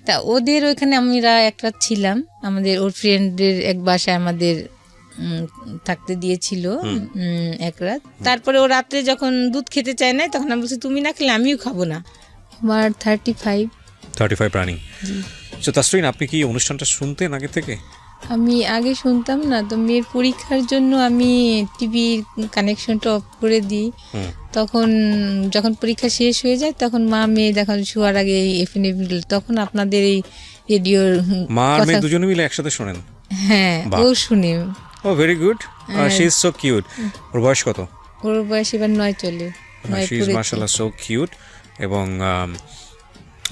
তা ওদের ওইখানে আমরা এক রাত ছিলাম, আমাদের ওর ফ্রেন্ডের এক বাসায় আমাদের থাকতে দিয়েছিল এক রাত। তারপরে ও রাত্রে যখন দুধ খেতে চায় না, তখন আমি বলছি তুমি না খেলে আমিও খাবো না। আমার 35 রানিং। তো তাসরিন, আপনি কি অনুষ্ঠানটা শুনতেন আগে থেকে? আমি আগে শুনতাম না, তো মেয়ের পরীক্ষার জন্য আমি টিভির কানেকশনটা অফ করে দিই। তখন যখন পরীক্ষা শেষ হয়ে যায় তখন মা মেয়ে যখন শোয়ার আগে এফএনএ, তখন আপনাদের এই রেডিওর মা আর মেয়ে দুজনে মিলে একসাথে শোনেন? হ্যাঁ, ও শুনে। ও very good, she is so cute. ওর বয়স কত? ওর বয়স এবার 9 চলে। শি ইজ মাশাআল্লাহ সো কিউট। এবং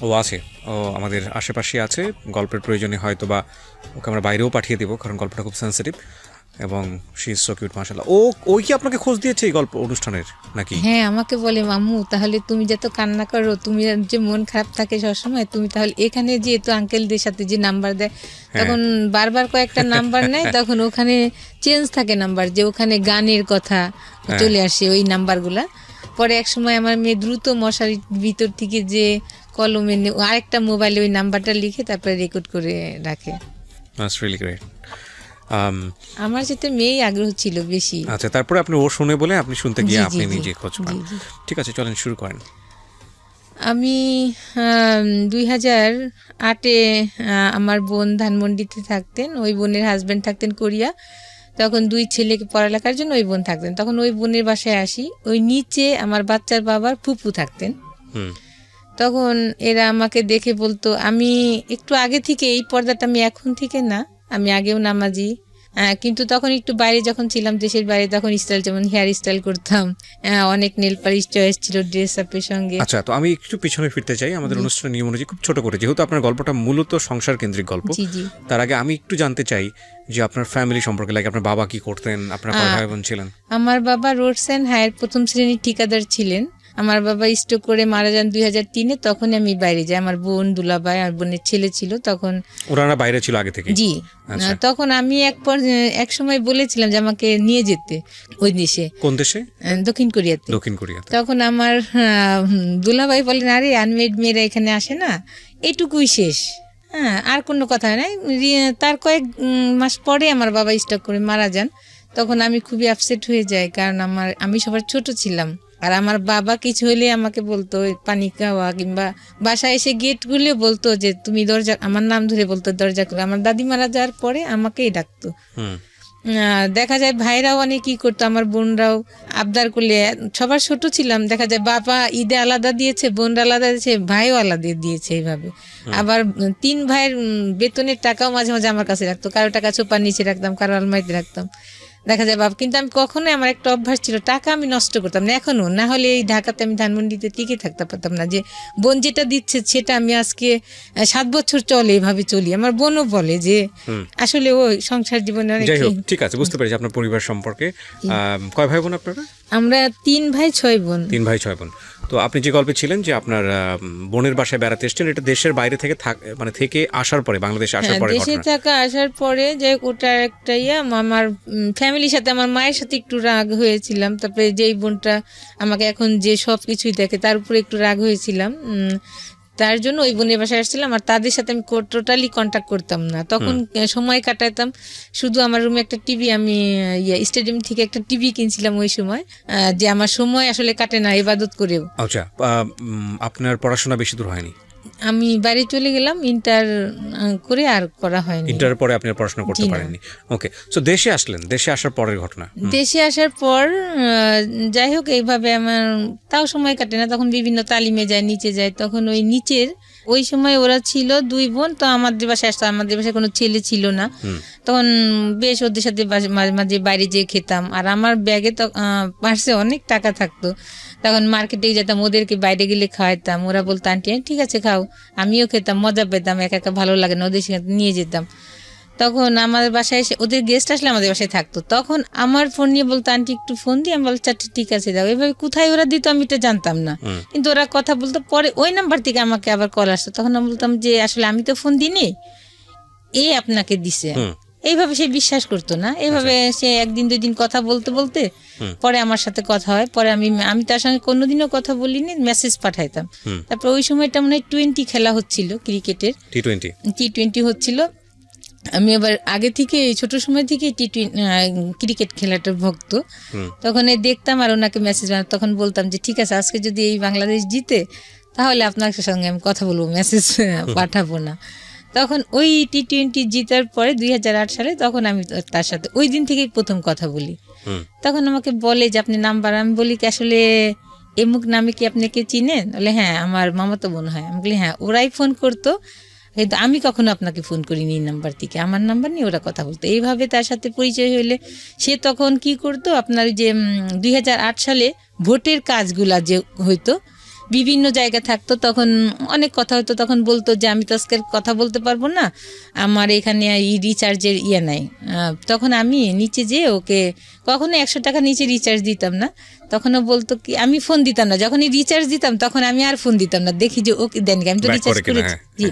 ও আছে, ও আমাদের আশেপাশে আছে। গল্পের প্রয়োজনে হয়তো বা ওকে আমরা বাইরেও পাঠিয়ে দেবো, কারণ গল্পটা খুব সেন্সিটিভ। এবং শি ইজ সো কিউট মাশাআল্লাহ। ওই কি আপনাকে খোঁজ দিয়েছে এই গল্প অনুষ্ঠানের নাকি? হ্যাঁ, আমাকে বলে মাম্মু তাহলে তুমি যত কান্না করো, তুমি যে মন খারাপ থাকে সবসময়, তুমি তাহলে এখানে যে তো আঙ্কেলদের সাথে যে নাম্বার দেয়, তখন বারবার কয়েকটা নাম্বার নেয়, তখন ওখানে চেঞ্জ থাকে নাম্বার, যে ওখানে গানের কথা চলে আসে ওই নাম্বারগুলা। পরে এক সময় আমার মেয়ে দ্রুত মশারির ভিতর থেকে যে কলমে আরেকটা মোবাইলে ওই নাম্বারটা লিখে তারপরে রেকর্ড করে রাখে। That's really great. আমার যেতে মেয়েই আগ্রহ ছিল বেশি। আচ্ছা, তারপরে আপনি ও শুনে বলে আপনি শুনতে গিয়ে আপনি নিজে খোঁজ পান। ঠিক আছে, চলেন শুরু করেন। আমি 2008-এ আমার বোন ধানমন্ডিতে থাকতেন, ওই বোনের হাজব্যান্ড থাকতেন কোরিয়া। তখন 2 ছেলেকে পড়ালেখার জন্য ওই বোন থাকতেন। তখন ওই বোনের বাসায় আসি। ওই নিচে আমার বাচ্চার বাবার ফুপু থাকতেন। তখন এরা আমাকে দেখে বলতো, আমি একটু আগে থেকে এই পর্দাটা, আমি এখন থেকে না, আমি আগেও নামাজি, কিন্তু তখন একটু বাইরে যখন ছিলাম, দেশের বাইরে, তখন স্টাইল, যেমন হেয়ার স্টাইল করতাম, অনেক নেল পালিশ চয়েস ছিল ড্রেস আপের সঙ্গে। আচ্ছা, তো আমি একটু পিছনে ফিরতে চাই আমাদের অনুষ্ঠানের নিয়ম অনুযায়ী, খুব ছোট করে, যেহেতু আপনার গল্পটা মূলত সংসার কেন্দ্রিক গল্প। তার আগে আমি একটু জানতে চাই যে আপনার ফ্যামিলি সম্পর্কে, লাইক আপনার বাবা কি করতেন, আপনার কয় ভাই বোন ছিলেন? আমার বাবা রোডস অ্যান্ড হায়ার প্রথম শ্রেণীর ঠিকাদার ছিলেন। আমার বাবা স্ট্রোক করে মারা যান 2003-এ। তখন আমি বাইরে যাই, আমার বোন দুলাভাই আর বোনের ছেলে ছিল তখন। ওরা বাইরে ছিল আগে থেকে? জি। তখন আমি এক সময় বলেছিলাম যে আমাকে নিয়ে যেতে ওই দেশে। কোন দেশে? দক্ষিণ কোরিয়াতে। দক্ষিণ কোরিয়াতে। তখন আমার দুলাভাই বলেন, আরে আনমেড মেয়েরা এখানে আসে না, এটুকুই শেষ, হ্যাঁ, আর কোনো কথা নাই। তার কয়েক মাস পরে আমার বাবা স্ট্রোক করে মারা যান। তখন আমি খুবই আপসেট হয়ে যাই, কারণ আমি সবার ছোট ছিলাম। আর আমার বাবা কিছু হলে আমাকে বলতো পানি খাওয়া, কিংবা বাসায় এসে গেট খুলে বলতো যে তুমি দরজা, আমার নাম ধরে বলতো দরজা খুলে। আমার দাদি মারা যাওয়ার পরে আমাকেই ডাকতো। দেখা যায় ভাইরাও অনেক কি করতো, আমার বোনরাও আবদার করলে, সবার ছোট ছিলাম, দেখা যায় বাবা ঈদে আলাদা দিয়েছে, বোনরা আলাদা দিয়েছে, ভাইও আলাদা দিয়েছে এইভাবে। আবার 3 ভাইয়ের বেতনের টাকাও মাঝে মাঝে আমার কাছে রাখতো, কারো টাকা চোপার নিচে রাখতাম, কারো আলমারিতে রাখতাম। দেখা যায় বাবা, কিন্তু আমি কখনোই, আমার একটা অভ্যাস ছিল, টাকা আমি নষ্ট করতাম না এখনো, না হলে এই ঢাকাতে আমি ধানমন্ডিতে টিকে থাকতে পারতাম না। যে বোন যেটা দিচ্ছে সেটা আমি আজকে 7 বছর চলে এভাবে চলি। আমার বোনও বলে যে আসলে ওই সংসার জীবনে অনেক। যাই হোক, ঠিক আছে, বুঝতে পেরেছি আপনার পরিবার সম্পর্কে। কয় ভাই বোন আপনারা? আমরা 3 ভাই 6 বোন। 3 ভাই 6 বোন। তো আপনি যে গল্পে ছিলেন যে আপনার বোনের বাসায় বেড়াতে এসেছেন, এটা দেশের বাইরে থেকে মানে থেকে আসার পরে, বাংলাদেশে আসার পরে? দেশে থাকা আসার পরে যে ওটা একটা আমার ফ্যামিলির সাথে, আমার মায়ের সাথে একটু রাগ হয়েছিলাম। তারপরে যেই বোনটা আমাকে এখন যে সব কিছুই দেখে, তার উপরে একটু রাগ হয়েছিলাম। তার জন্য ওই বোনের বাসায় আসছিলাম। আর তাদের সাথে আমি টোটালি কন্ট্যাক্ট করতাম না, তখন সময় কাটাতাম শুধু। আমার রুমে একটা টিভি, আমি স্টেডিয়াম থেকে একটা টিভি কিনছিলাম ওই সময়, যে আমার সময় আসলে কাটে না ইবাদত করেও। আচ্ছা, আপনার পড়াশোনা বেশি দূর হয়নি? আমি বাইরে চলে গেলাম, ইন্টার করে আর করা হয়নি। ইন্টার পরে আপনি পড়াশোনা করতে পারেননি? ওকে, সো দেশে আসলেন, দেশে আসার পরের ঘটনা। দেশে আসার পর যাই হোক, এইভাবে আমার তাও সময় কাটে না, তখন বিভিন্ন তালিমে যায়, নিচে যায়। তখন ওই নিচের ওই সময় ওরা ছিল 2 বোন, তো আমাদের বাসায় আসতো, আমাদের বাসায় কোনো ছেলে ছিল না। তখন বেশ ওদের সাথে মাঝে মাঝে বাইরে যেয়ে খেতাম। আর আমার ব্যাগে তো পার্সে অনেক টাকা থাকতো, তখন মার্কেটে যেতাম, ওদেরকে বাইরে গেলে খাওয়াইতাম। ওরা বলতো আন্টি ঠিক আছে খাও, আমিও খেতাম, মজা পেতাম, একা একা ভালো লাগে না, ওদের সাথে নিয়ে যেতাম। তখন আমাদের বাসায় এসে ওদের গেস্ট আসলে আমাদের বাসায় থাকতো, তখন আমার ফোন নিয়ে বলতো আন্টি একটু ফোন দিই। আমি বলছি আচ্ছা ঠিক আছে দাও। এভাবে কোথায় ওরা দিত আমি এটা জানতাম না, কিন্তু ওরা কথা বলতো। পরে ওই নাম্বার থেকে আমাকে আবার কল আসতো, তখন আমি বলতাম যে আসলে আমি তো ফোন দিইনি, আপনাকে দিছে। এইভাবে সে বিশ্বাস করতো না। এইভাবে সে একদিন 2 দিন কথা বলতে বলতে পরে আমার সাথে কথা হয়। পরে আমি তার সঙ্গে কোনোদিনও কথা বলিনি, মেসেজ পাঠাইতাম। তারপর ওই সময়টা মনে হয় টি20 খেলা হচ্ছিল, ক্রিকেটের টি20 হচ্ছিল। আমি আবার আগে থেকে ছোট সময় থেকে ক্রিকেট খেলাটার ভক্ত। তখন দেখতাম আর ওনাকে মেসেজ বানাতাম। তখন বলতাম যে ঠিক আছে, আজকে যদি এই বাংলাদেশ জিতে তাহলে আপনার সঙ্গে আমি কথা বলবো, মেসেজ পাঠাবো না। তখন ওই টি20 জিতার পরে 2008 সালে তখন আমি তার সাথে ওই দিন থেকেই প্রথম কথা বলি। তখন আমাকে বলে যে আপনি নাম্বার, আমি বলি কি আসলে এমুক নামে কি আপনাকে চিনেন? বলে হ্যাঁ, আমার মামাতো বোন হয়। আমি বলি হ্যাঁ, ওরাই ফোন করতো, কিন্তু আমি কখনো আপনাকে ফোন করিনি এই নাম্বার থেকে, আমার নাম্বার নিয়ে ওরা কথা বলতো। এইভাবে তার সাথে পরিচয় হলে সে তখন কি করতো, আপনার যে 2008 সালে ভোটের কাজগুলা যে হইতো, বিভিন্ন জায়গা থাকতো, তখন অনেক কথা হতো। তখন বলতো যে আমি তো আজকে কথা বলতে পারবো না, আমার এখানে রিচার্জের নাই। তখন আমি নিচে যেয়ে ওকে কখনো 100 টাকা নিচে রিচার্জ দিতাম না। তখনও বলতো কি, আমি ফোন দিতাম না, যখনই রিচার্জ দিতাম তখন আমি আর ফোন দিতাম না, দেখি যে ওকে দেন, আমি তো রিচার্জ করেছি। জি,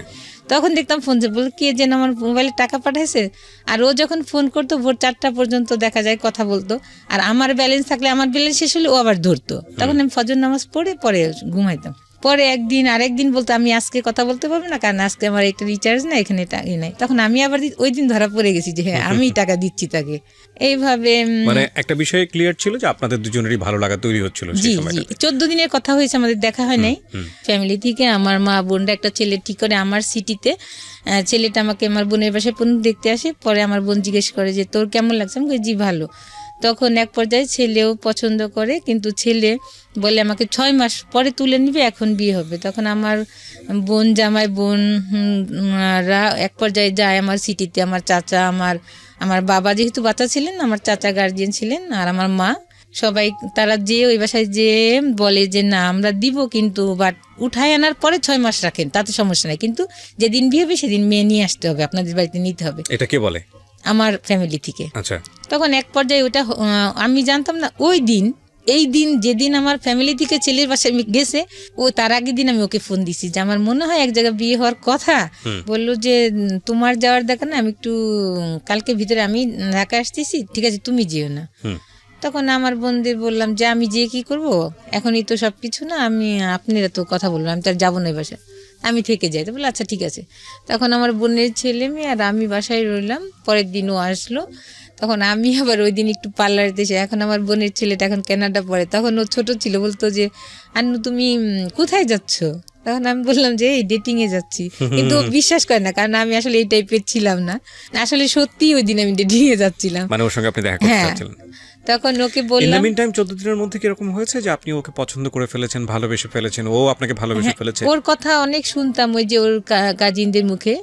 তখন দেখতাম ফোন যে বল কে যেন আমার মোবাইলে টাকা পাঠাইছে। আর ও যখন ফোন করতো ভোর 4টা পর্যন্ত দেখা যায় কথা বলতো। আর আমার ব্যালেন্স থাকলে, আমার ব্যালেন্স শেষ হলে ও আবার ধরতো। তখন আমি ফজর নামাজ পড়ে পরে ঘুমাইতাম। পরে আরেকদিন বলতো আমি আজকে কথা বলতে পারবো না, কারণ আজকে আমার একটা রিচার্জ না, এখানে নাই। তখন আমি আবার ওই দিন ধরা পড়ে গেছি যে হ্যাঁ, আমি টাকা দিচ্ছি তাকে। এইভাবে মানে একটা বিষয় ক্লিয়ার ছিল যে আপনাদের দুজনেরই ভালো লাগা তৈরি হচ্ছিল। জি জি, 14 দিনের কথা হয়েছে, আমাদের দেখা হয় নাই। ফ্যামিলি থেকে আমার মা বোনরা একটা ছেলে ঠিক করে আমার সিটিতে, ছেলেটা আমাকে আমার বোনের বাসায় দেখতে আসে। পরে আমার বোন জিজ্ঞেস করে যে তোর কেমন লাগছে? আমি বলি জি ভালো। তখন এক পর্যায়ে ছেলেও পছন্দ করে, কিন্তু ছেলে বলে আমাকে 6 মাস পরে তুলে নিবে, এখন বিয়ে হবে। তখন আমার বোন জামাই বোনরা এক পর্যায়ে যায় আমার সিটিতে। আমার চাচা, আমার বাবা যেহেতু বাচ্চা ছিলেন, আমার চাচা গার্জিয়ান ছিলেন, আর আমার মা, সবাই তারা যে ওই বাসায় যে বলে যে না আমরা দিব, কিন্তু বাট উঠায় আনার পরে 6 মাস রাখেন, তাতে সমস্যা নাই, কিন্তু যেদিন বিয়ে হবে সেদিন মেয়ে নিয়ে আসতে হবে, আপনাদের বাড়িতে নিতে হবে। এটা কে বলে? আমার ফ্যামিলি থেকে। আচ্ছা। তখন এক পর্যায়ে ওটা আমি জানতাম না। এই দিন যেদিন আমার ফ্যামিলি থেকে ছেলের বাসায় গেছে, ও তার আগের দিন আমি ওকে ফোন দিছি যে আমার মনে হয় এক জায়গায় বিয়ে হওয়ার কথা। বললো যে তোমার যাওয়ার দেখা না, আমি একটু কালকে ভিতরে আমি ঢাকা আসতেছি, ঠিক আছে তুমি যেও না। তখন আমার বোনদের বললাম যে আমি যেয়ে কি করব, এখনই তো সব কিছু না, আপনারা তো কথা বললাম, আমি তো আর যাবো না বাসায়, আমি থেকে যাই। তো বললো আচ্ছা ঠিক আছে। তখন আমার বোনের ছেলে মেয়ে আর আমি বাসায় রইলাম। পরের দিনও আসলো। তখন আমি আবার ওই দিন একটু পার্লারেতে এসে, এখন আমার বোনের ছেলেটা এখন কানাডা পড়ে, তখন ও ছোট ছিল, বলতো যে আন্নু তুমি কোথায় যাচ্ছ? তখন আমি বললাম যে এই ডেটিংয়ে যাচ্ছি, কিন্তু ও বিশ্বাস করে না, কারণ আমি আসলে এই টাইপের ছিলাম না। আসলে সত্যি ওই দিন আমি ডেটিংয়ে যাচ্ছিলাম, মানে ওর সঙ্গে আপনি দেখা করতে যাচ্ছিলেন। তখন ওকে বললাম, ইন দ্য মিন টাইম 14 দিনের মধ্যে কিরকম হয়েছে যে আপনি ওকে পছন্দ করে ফেলেছেন, ভালোবেসে ফেলেছেন, ও আপনাকে ভালোবেসে ফেলেছে? ওর কথা অনেক শুনতাম, ওই যে ওর কাজিনদের মুখে,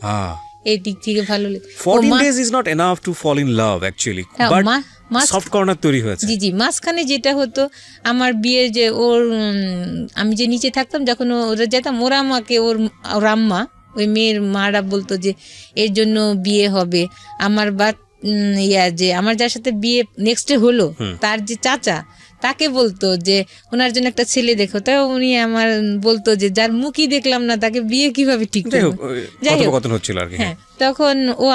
এই দিক থেকে ভালো লাগে। 14 days is not enough to fall in love actually, but soft corner তৈরি হয়েছে। জি জি, মাঝখানে যেটা হতো আমার বিয়ের যে ওর আমি যে নিচে থাকতাম, যখন ওরা যেতাম, ওরা আমাকে ওর আম্মা, ওই মেয়ের মারা বলতো যে এর জন্য বিয়ে হবে। আমার যে আমার যার সাথে বিয়ে নেক্সট ডে হলো, তার যে চাচা, তাকে বলতো যে ওনার জন্য একটা ছেলে দেখো। তাই উনি আমার বলতো যে যার মুখই দেখলাম না তাকে বিয়ে কিভাবে ঠিক করব। যাই হোক, হ্যাঁ, তখন ও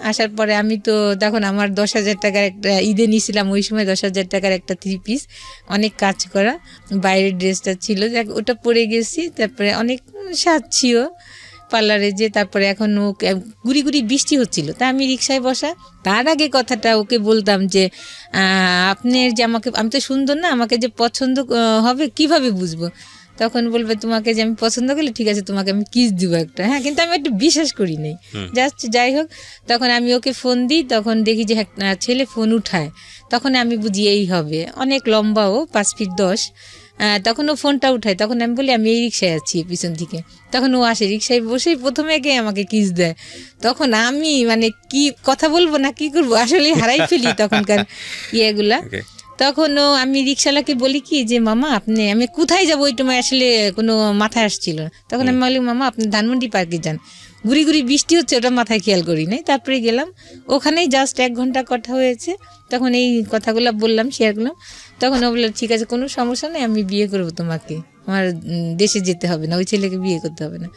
আসার পরে আমি তো তখন আমার 10,000 টাকার একটা ঈদে নিয়েছিলাম, ওই সময় 10,000 টাকার একটা 3 পিস, অনেক কাজ করা বাইরের ড্রেসটা ছিল, ওটা পরে গেছি। তারপরে অনেক সাজছিও পার্লারে যে। তারপরে এখন ও গুড়ি গুড়ি বৃষ্টি হচ্ছিল, তা আমি রিক্সায় বসা। তার আগে কথাটা ওকে বলতাম যে আপনার যে আমি তো সুন্দর না, আমাকে যে পছন্দ হবে কিভাবে বুঝবো? তখন বলবে তোমাকে যে আমি পছন্দ করলে ঠিক আছে তোমাকে আমি কিস দিব একটা। হ্যাঁ, কিন্তু আমি একটু বিশ্বাস করি নাই, জাস্ট যাই হোক। তখন আমি ওকে ফোন দিই, তখন দেখি যে ছেলে ফোন উঠায়, তখন আমি বুঝি এই হবে। অনেক লম্বা, ও 5 ফিট 10। তখন ও ফোনটা উঠায়, তখন আমি বলি আমি এই রিক্সায় আছি পিছন থেকে। তখন ও আসে, রিক্সায় বসেই প্রথমে গিয়ে আমাকে কিস দেয়। তখন আমি মানে কি কথা বলবো না কি করবো, আসলে হারাই ফেলি তখনকার ইয়েগুলা। তখন আমি রিক্সাওয়ালাকে বলি কি যে মামা আমি কোথায় যাবো, ওই সময় আসলে কোনো মাথায় আসছিল না। তখন আমি বলি মামা আপনি ধানমন্ডি পার্কে যান, গুড়ি গুড়ি বৃষ্টি হচ্ছে, ওটা মাথায় খেয়াল করি নাই। তারপরে গেলাম, ওখানেই জাস্ট 1 ঘন্টা কথা হয়েছে। তখন এই কথাগুলো বললাম, শেয়ার করলাম। তখন ও বললো ঠিক আছে, কোনো সমস্যা নেই, আমি বিয়ে করবো তোমাকে, আমার দেশে যেতে হবে না, ওই ছেলেকে বিয়ে করতে হবে না।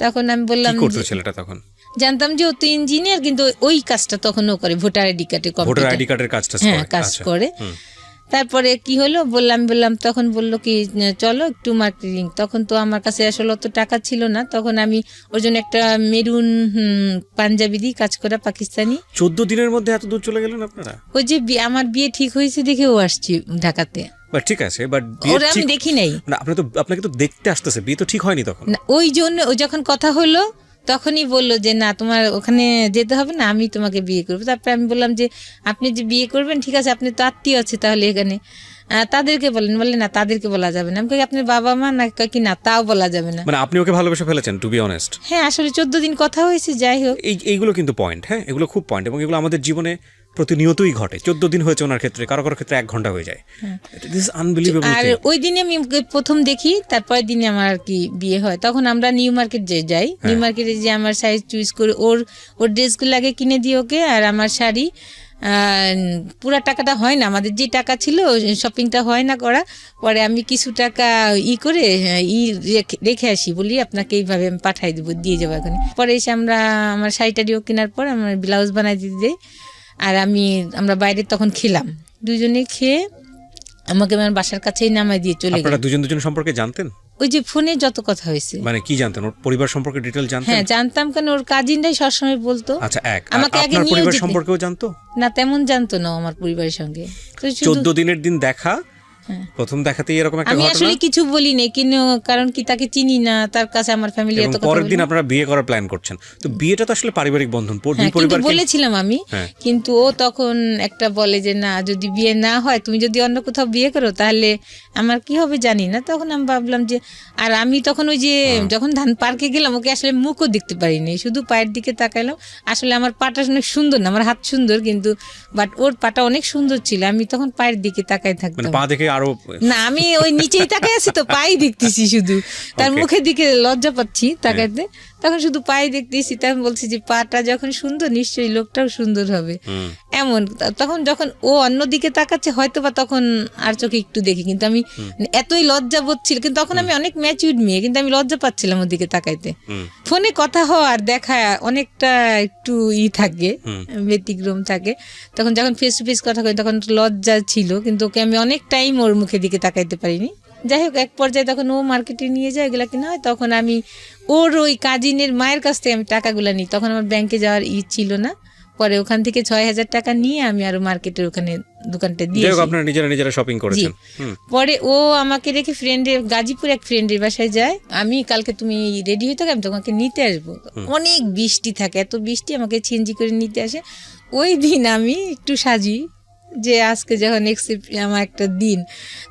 তখন আমি বললাম ছেলেটা তখন জানতাম যে ও তো ইঞ্জিনিয়ার, কিন্তু ওই কাজটা তখন ও করে, ভোটার আইডি কার্ডের ভোটার আইডি কার্ডের কাজটা হ্যাঁ কাজ করে। তারপরে কি হলো বললাম, তখন বললো কি চলো একটু মার্কেটিং। তখন তো আমার কাছে আসলে অত টাকা ছিল না, তখন আমি ওর জন্য একটা মেরুন পাঞ্জাবি দিই কাজ করা, পাকিস্তানি। 14 দিনের মধ্যে এত দূর চলে গেলেন আপনারা? ওই যে আমার বিয়ে ঠিক হয়েছে দেখে ও আসছি ঢাকাতে। বাট ঠিক আছে, বাট ওরা আমি দেখি নাই। না, আপনাকে তো দেখতে আসতেছে, বিয়ে তো ঠিক হয়নি তখন। না, ওই জন্য ও যখন কথা হলো তখনই বললো যে না তোমার ওখানে যেতে হবে না, আমি তোমাকে বিয়ে করবো। তারপরে আমি বললাম যে আপনি যে বিয়ে করবেন ঠিক আছে, আপনি তো আত্মীয় আছে তাহলে এখানে, তাদেরকে বলে না তাদেরকে বলা যাবে না। আমি কই আপনার বাবা মা না, কি না তাও বলা যাবে না। মানে আপনি ওকে ভালোবেসে ফেলেছেন, টু বি অনেস্ট? হ্যাঁ আসলে 14 দিন কথা হয়েছে, যাই হোক। এইগুলো কিন্তু পয়েন্ট, হ্যাঁ এগুলো খুব পয়েন্ট, এবং এগুলো আমাদের জীবনে প্রতিনিয়তই ঘটে। 14 দিন হয়েছে ওনার ক্ষেত্রে, কারো ক্ষেত্রে 1 ঘন্টা হয়ে যায়। This unbelievable. আর ওই দিনে আমি প্রথম দেখি, তারপরের দিনে আমার আর কি বিয়ে হয়। তখন আমরা নিউ মার্কেট যাই, নিউ মার্কেটে যে আমার সাইজ চুজ করে ওর ড্রেসগুলো আগে কিনে দিই ওকে, আর আমার শাড়ি পুরা টাকাটা হয় না, আমাদের যে টাকা ছিল শপিংটা হয় না করা। পরে আমি কিছু টাকা করে রেখে আসি, বলি আপনাকে এইভাবে আমি পাঠাই দেবো, দিয়ে যাবো এখানে। পরে এসে আমার শাড়িটারিও কেনার পর আমার ব্লাউজ বানাই দিতে দেয়। আর আমরা বাইরে তখন খেলাম, দুজনে খেয়ে আমাকে আমার বাসার কাছেই নামাই দিয়ে চলে গেল। আপনারা দুজন সম্পর্কে জানতেন? ওই যে ফোনে যত কথা হয়েছে। মানে কি জানতেন? ওর পরিবার সম্পর্কে ডিটেইল জানতেন? হ্যাঁ জানতাম, কেন ওর কাজিনরাই সবসময় বলতো। আচ্ছা, আমাকে আগে আপনার নিয়ে পরিবার সম্পর্কেও জানতো না? তেমন জানতো না আমার পরিবারের সঙ্গে। 14 দিনের দিন দেখা, প্রথম দেখাতেই এরকম একটা ঘটনা। আমি আসলে কিছু বলি নাই, কিন্তু কারণ কি তাকে চিনি না, তার কাছে আমার ফ্যামিলি এত কথা। পরের দিন আপনারা বিয়ে করার প্ল্যান করছেন, তো বিয়েটা তো আসলে পারিবারিক বন্ধন, দুই পরিবারকে বলেছিলাম আমি। কিন্তু ও তখন একটা বলে যে না, যদি বিয়ে না হয়, তুমি যদি অন্য কোথাও বিয়ে করো তাহলে আমার কি হবে জানি না। তখন আমি ভাবলাম যে, আর আমি তখন ওই যে যখন ধান পার্কে গেলাম, ওকে আসলে মুখও দেখতে পারিনি, শুধু পায়ের দিকে তাকাইলাম। আসলে আমার পাটা অনেক সুন্দর না, আমার হাত সুন্দর কিন্তু, বাট ওর পাটা অনেক সুন্দর ছিল। আমি তখন পায়ের দিকে তাকাই থাকতাম, পা দেখে আরো না, আমি ওই নিচেই তাকাই আছি তো, পাই দেখতেছি শুধু, তার মুখের দিকে লজ্জা পাচ্ছি তাকাইতে। তখন শুধু পাই দেখতেছি, তখন বলছি যে পাটা যখন সুন্দর নিশ্চয়ই লোকটাও সুন্দর হবে, এমন। তখন যখন ও অন্যদিকে তাকাচ্ছে হয়তো বা তখন আর চোখে একটু দেখি, কিন্তু আমি এতই লজ্জা বোধ ছিল, কিন্তু তখন আমি অনেক ম্যাচিউরড মেয়ে, কিন্তু আমি লজ্জা পাচ্ছিলাম ওর দিকে তাকাইতে। ফোনে কথা হওয়ার দেখা অনেকটা একটু থাকে, ব্যতিক্রম থাকে। তখন যখন ফেস টু ফেস কথা কই তখন লজ্জা ছিল, কিন্তু ওকে আমি অনেক টাইম ওর মুখের দিকে তাকাইতে পারিনি। যাই হোক, এক পর্যায়ে তখন ও মার্কেটে নিয়ে যায়, এগুলা কিনা হয়। তখন আমি ওর ওই কাজিনের মায়ের কাছ থেকে আমি টাকাগুলো নিই। তখন আমার ব্যাংকে যাওয়ার ছিল না, পরে ওখান থেকে 6,000 টাকা নিয়ে আমি আরো মার্কেটের ওখানে দোকানটা দিয়ে আপনারা নিজেরা শপিং করেছেন। পরে ও আমাকে রেখে গাজীপুর এক ফ্রেন্ডের বাসায় যায়। আমি কালকে তুমি রেডি হয়ে থাকো, আমি তোমাকে নিতে আসবো। অনেক বৃষ্টি থাকে, এত বৃষ্টি, আমাকে ছিনজি করে নিতে আসে। ওই দিন আমি একটু সাজি যে আজকে যখন আমার একটা দিন,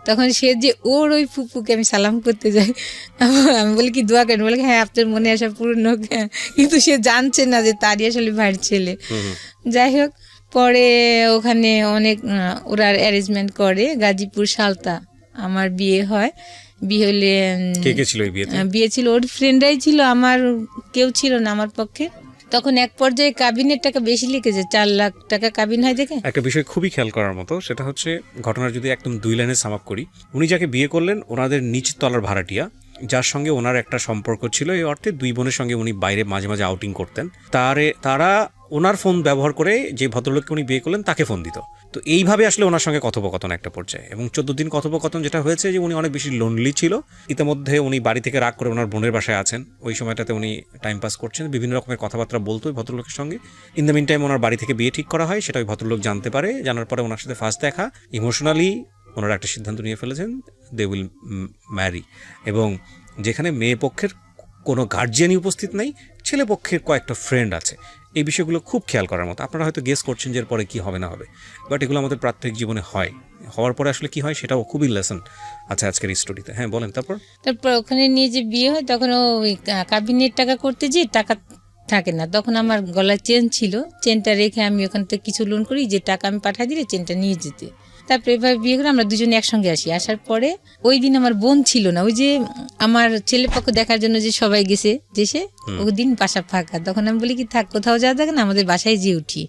তখন সে যে ওর ওই ফুপুকে আমি সালাম করতে যাই, আমি বলি কি দোয়া করেন, বলে হ্যাঁ আপনার মনে আসা পূর্ণ হোক। কিন্তু সে জানছে না যে তারই আসলে ভাইয়ের ছেলে। যাই হোক, পরে ওখানে অনেক ওরা অ্যারেঞ্জমেন্ট করে, গাজীপুর সালতা আমার বিয়ে হয়। বিয়ে হলে বিয়ে ছিল ওর ফ্রেন্ডরাই ছিল, আমার কেউ ছিল না আমার পক্ষে। তখন এক পর্যায়ে কাবিনের টাকা বেশি লিখেছে, 4 লাখ টাকা কাবিন হয় দেখে। একটা বিষয় খুবই খেয়াল করার মতো, সেটা হচ্ছে ঘটনার যদি একদম 2 লাইনে সাম আপ করি, উনি যাকে বিয়ে করলেন ওনাদের নিচ তলার ভাড়াটিয়া, যার সঙ্গে ওনার একটা সম্পর্ক ছিল, এই অর্থে 2 বোনের সঙ্গে উনি বাইরে মাঝে মাঝে আউটিং করতেন। তারা ওনার ফোন ব্যবহার করে যে ভদ্রলোককে উনি বিয়ে করলেন তাকে ফোন দিত। তো এইভাবে আসলে ওনার সঙ্গে কথোপকথন একটা পর্যায়ে, এবং 14 দিন কথোপকথন যেটা হয়েছে যে উনি অনেক বেশি লোনলি ছিল। ইতিমধ্যে উনি বাড়ি থেকে রাগ করে ওনার বোনের বাসায় আছেন, ওই সময়টাতে উনি টাইম পাস করছেন, বিভিন্ন রকমের কথাবার্তা বলতো ওই ভদ্রলোকের সঙ্গে। ইন দ্য মিন টাইম ওনার বাড়ি থেকে বিয়ে ঠিক করা হয়, সেটা ওই ভদ্রলোক জানতে পারে। জানার পরে ওনার সাথে ফার্স্ট দেখা, ইমোশনালি ওনারা একটা সিদ্ধান্ত নিয়ে ফেলেছেন, দে উইল ম্যারি। এবং যেখানে মেয়ে পক্ষের কোনো গার্জিয়ানই উপস্থিত নেই, ছেলে পক্ষের কয়েকটা ফ্রেন্ড আছে। এই বিষয়গুলো খুব খেয়াল করার মতো। আপনারা হয়তো গেস করছেন যে এর পরে কী হবে না হবে, বাট এগুলো আমাদের প্রাত্যহিক জীবনে হয়। হওয়ার পরে আসলে কি হয় সেটাও খুবই লেসন। আচ্ছা, আজকের স্টোরিতে হ্যাঁ বলেন। তারপর ওখানে নিয়ে যে বিয়ে হয়, তখন ওই কাবিনের টাকা করতে যে টাকা থাকে না, তখন আমার গলায় চেন ছিল, চেনটা রেখে আমি ওখান থেকে কিছু লোন করি, যে টাকা আমি পাঠিয়ে দিলে চেনটা নিয়ে যেতে। তারপরে এভাবে বিয়ে করে আমরা দুজনে একসঙ্গে আসি। আসার পরে ওই দিন আমার বোন ছিল না, ওই যে আমার ছেলে পক্ষ দেখার জন্য যে সবাই গেছে দেশে, ওই দিন বাসা ফাঁকা। তখন আমি বলি কি থাক, কোথাও যাওয়া থাকে না, আমাদের বাসায় যেয়ে উঠি।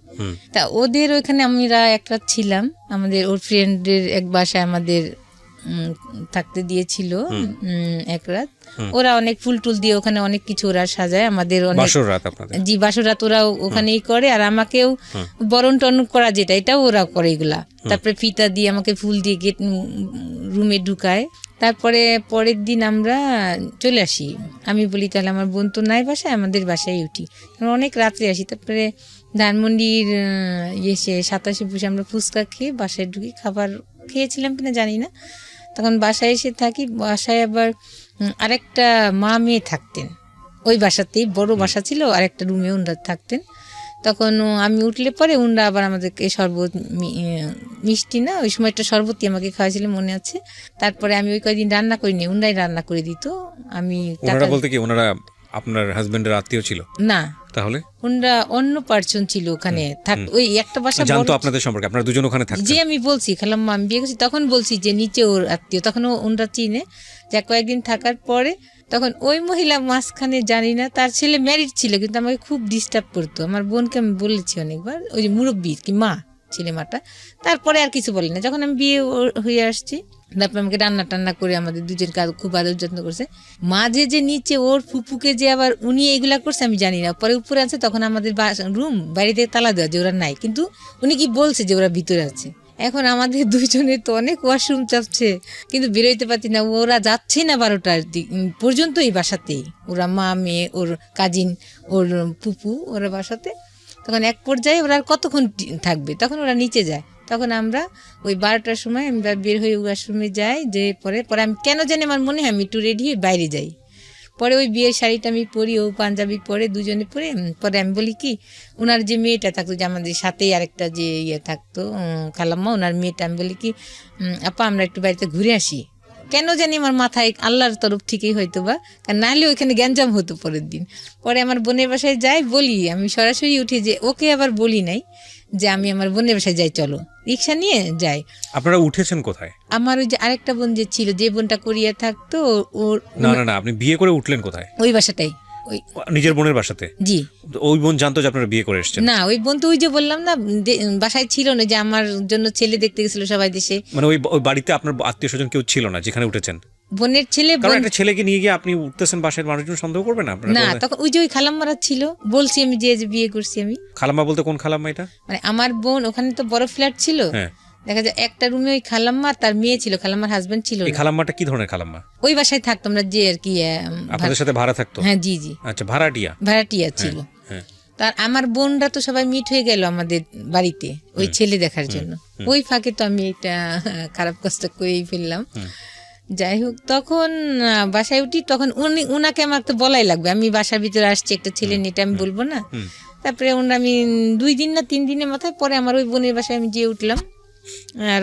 তা ওদের ওইখানে আমরা একটা ছিলাম, আমাদের ওর ফ্রেন্ডের এক বাসায় আমাদের থাকতে দিয়েছিল এক রাত। ওরা অনেক ফুল টুল দিয়ে ওখানে অনেক কিছু ওরা সাজায় আমাদের, অনেক বাসর রাত আপনাদের? জি, বাসর রাত ওরা ওখানেই করে। আর আমাকেও বরণ টরণ করা যেটা, এটাও ওরা করে এগুলা। তারপরে ফিতা দিয়ে আমাকে ফুল দিয়ে গেট রুমে ঢুকায়। তারপরে পরের দিন আমরা চলে আসি। আমি বলি তাহলে আমার বোন তো নাই বাসায়, আমাদের বাসায় উঠি, অনেক রাত্রে আসি। তারপরে ধানমন্ডির এসে 27 বসে আমরা ফুচকা খেয়ে বাসায় ঢুকি। খাবার খেয়েছিলাম কিনা জানি না। তখন বাসায় এসে থাকি। বাসায় আবার আরেকটা মা মেয়ে থাকতেন ওই বাসাতেই, বড় বাসা ছিল, আরেকটা রুমে ওনারা থাকতেন। তখন আমি উঠলে পরে ওনারা আবার আমাদেরকে শরবত, মিষ্টি না ওই সময় একটা শরবতই আমাকে খাওয়াইছিল মনে আছে। তারপরে আমি ওই কয়েকদিন রান্না করিনি, ওনারাই রান্না করে দিত। আমি ওনারা বলতে কি ওনারা আপনার হাজবেন্ডের আত্মীয় ছিল? না, তাহলে ওনারা অন্য পার্সন ছিল ওখানে থাক। ওই একটা বাসা জানতো আপনাদের সম্পর্কে, আপনারা দুজন ওখানে থাকতেন? যে আমি বলছি খালাম্মা আমি বিয়ে করছি, তখন বলছি যে নিচে ওর আত্মীয়, তখন ওনরা চিনে। যা কয়েকদিন থাকার পরে তখন ওই মহিলা মাঝখানে জানি না, তার ছেলে ম্যারিড ছিল কিন্তু আমাকে খুব ডিস্টার্ব করতো। আমার বোনকে আমি বলেছি অনেকবার, ওই যে মুরব্বী কি মা, ছেলে মাটা। তারপরে আর কিছু বলি না। যখন আমি বিয়ে হয়ে আসছি, তারপর আমাকে রান্না টান্না করে আমাদের দুজন কাজ খুব আদর যত্ন করছে। মাঝে যে নিচে ওর ফুপুকে যে আবার উনি এগুলা করছে আমি জানি না। পরে উপরে আছে, তখন আমাদের রুম বাইরে থেকে তালা দেওয়া যে ওরা নাই, কিন্তু উনি কি বলছে যে ওরা ভিতরে আছে। এখন আমাদের দুইজনের তো অনেক ওয়াশরুম চাপছে, কিন্তু বেরোইতে পারছি না। ওরা যাচ্ছে না 12টার পর্যন্ত এই বাসাতেই, ওরা মা মেয়ে ওর কাজিন ওর পুপু ওরা বাসাতে। তখন এক পর্যায়ে ওরা আর কতক্ষণ থাকবে, তখন ওরা নিচে যায়। তখন আমরা ওই 12টার সময় আমরা বের হয়ে ওয়াশরুমে যাই, যে পরে আমি কেন জানি আমার মনে হয় আমি একটু রেডি হয়ে বাইরে যাই। পরে ওই বিয়ের শাড়িটা আমি পরি, ও পাঞ্জাবি পরে, দুজনে পরে। পরে আমি বলি কি, ওনার যে মেয়েটা থাকতো, যে আমাদের সাথেই আরেকটা যে থাকতো খালাম্মা, ওনার মেয়েটা, আমি বলি কি আপা আমরা একটু বাড়িতে ঘুরে আসি। কেন জানি আমার মাথায় আল্লাহর তরফ থেকেই হয়তো বা, কারণ নাহলে ওইখানে গ্যাঞ্জাম হতো পরের দিন। পরে আমার বোনের বাসায় যাই, বলি আমি সরাসরি উঠে, যে ওকে আবার বলি নাই যে আমি আমার বোনের বাসায় যাই, চলো রিক্সা নিয়ে যাই। আপনারা উঠেছেন কোথায়? আমার ওই যে আরেকটা বোন যে ছিল, যে বোনটা কোরিয়া থাকতো, ওর না আপনি বিয়ে করে উঠলেন কোথায়? ওই বাসাটাই, ওই নিজের বোনের বাসাতে? জি। ওই বোন জানতো যে আপনারা বিয়ে করে এসেছেন? না, ওই বোন তো ওই যে বললাম না বাসায় ছিল না, যে আমার জন্য ছেলে দেখতে গেছিল সবাই দেশে। মানে ওই বাড়িতে আপনার আত্মীয় স্বজন কেউ ছিল না যেখানে উঠেছেন? বোনের ছেলে, কারণ একটা ছেলেকে নিয়ে গিয়ে আপনি উঠতেছেন, বাসার মানুষজন সন্দেহ করবে না? না, তখন ওই যে ওই খালাম্মারা ছিল, বলছি আমি যে বিয়ে করছি আমি। খালাম্মা বলতে কোন খালাম্মা এটা? মানে আমার বোন ওখানে তো বড় ফ্ল্যাট ছিল, দেখা যায় একটা রুমে ওই খালাম্মা তার মেয়ে ছিল, খালাম্মার হাজবেন্ড ছিল। এই খালাম্মাটা কি ধরনের খালাম্মা? ওই বাসায় থাকতো আমরা, যে আর কি আপনাদের সাথে ভাড়া থাকতো? হ্যাঁ, জি জি। আচ্ছা, ভাড়াটিয়া ছিল। তার আমার বোনরা তো সবাই মিট হয়ে গেল আমাদের বাড়িতে ওই ছেলে দেখার জন্য। ওই ফাঁকে তো আমি এটা খারাপ কাজটা করেই ফেললাম। যাই হোক, তখন বাসায় উঠি, তখন উনাকে আমার তো বলাই লাগবে, আমি বাসার ভিতরে আসছি একটা ছেলে নিয়ে, এটা আমি বলবো না। তারপরে আমি 2 দিন না 3 দিনের মাথায় পরে আমার ওই বোনের বাসায় আমি যেয়ে উঠলাম।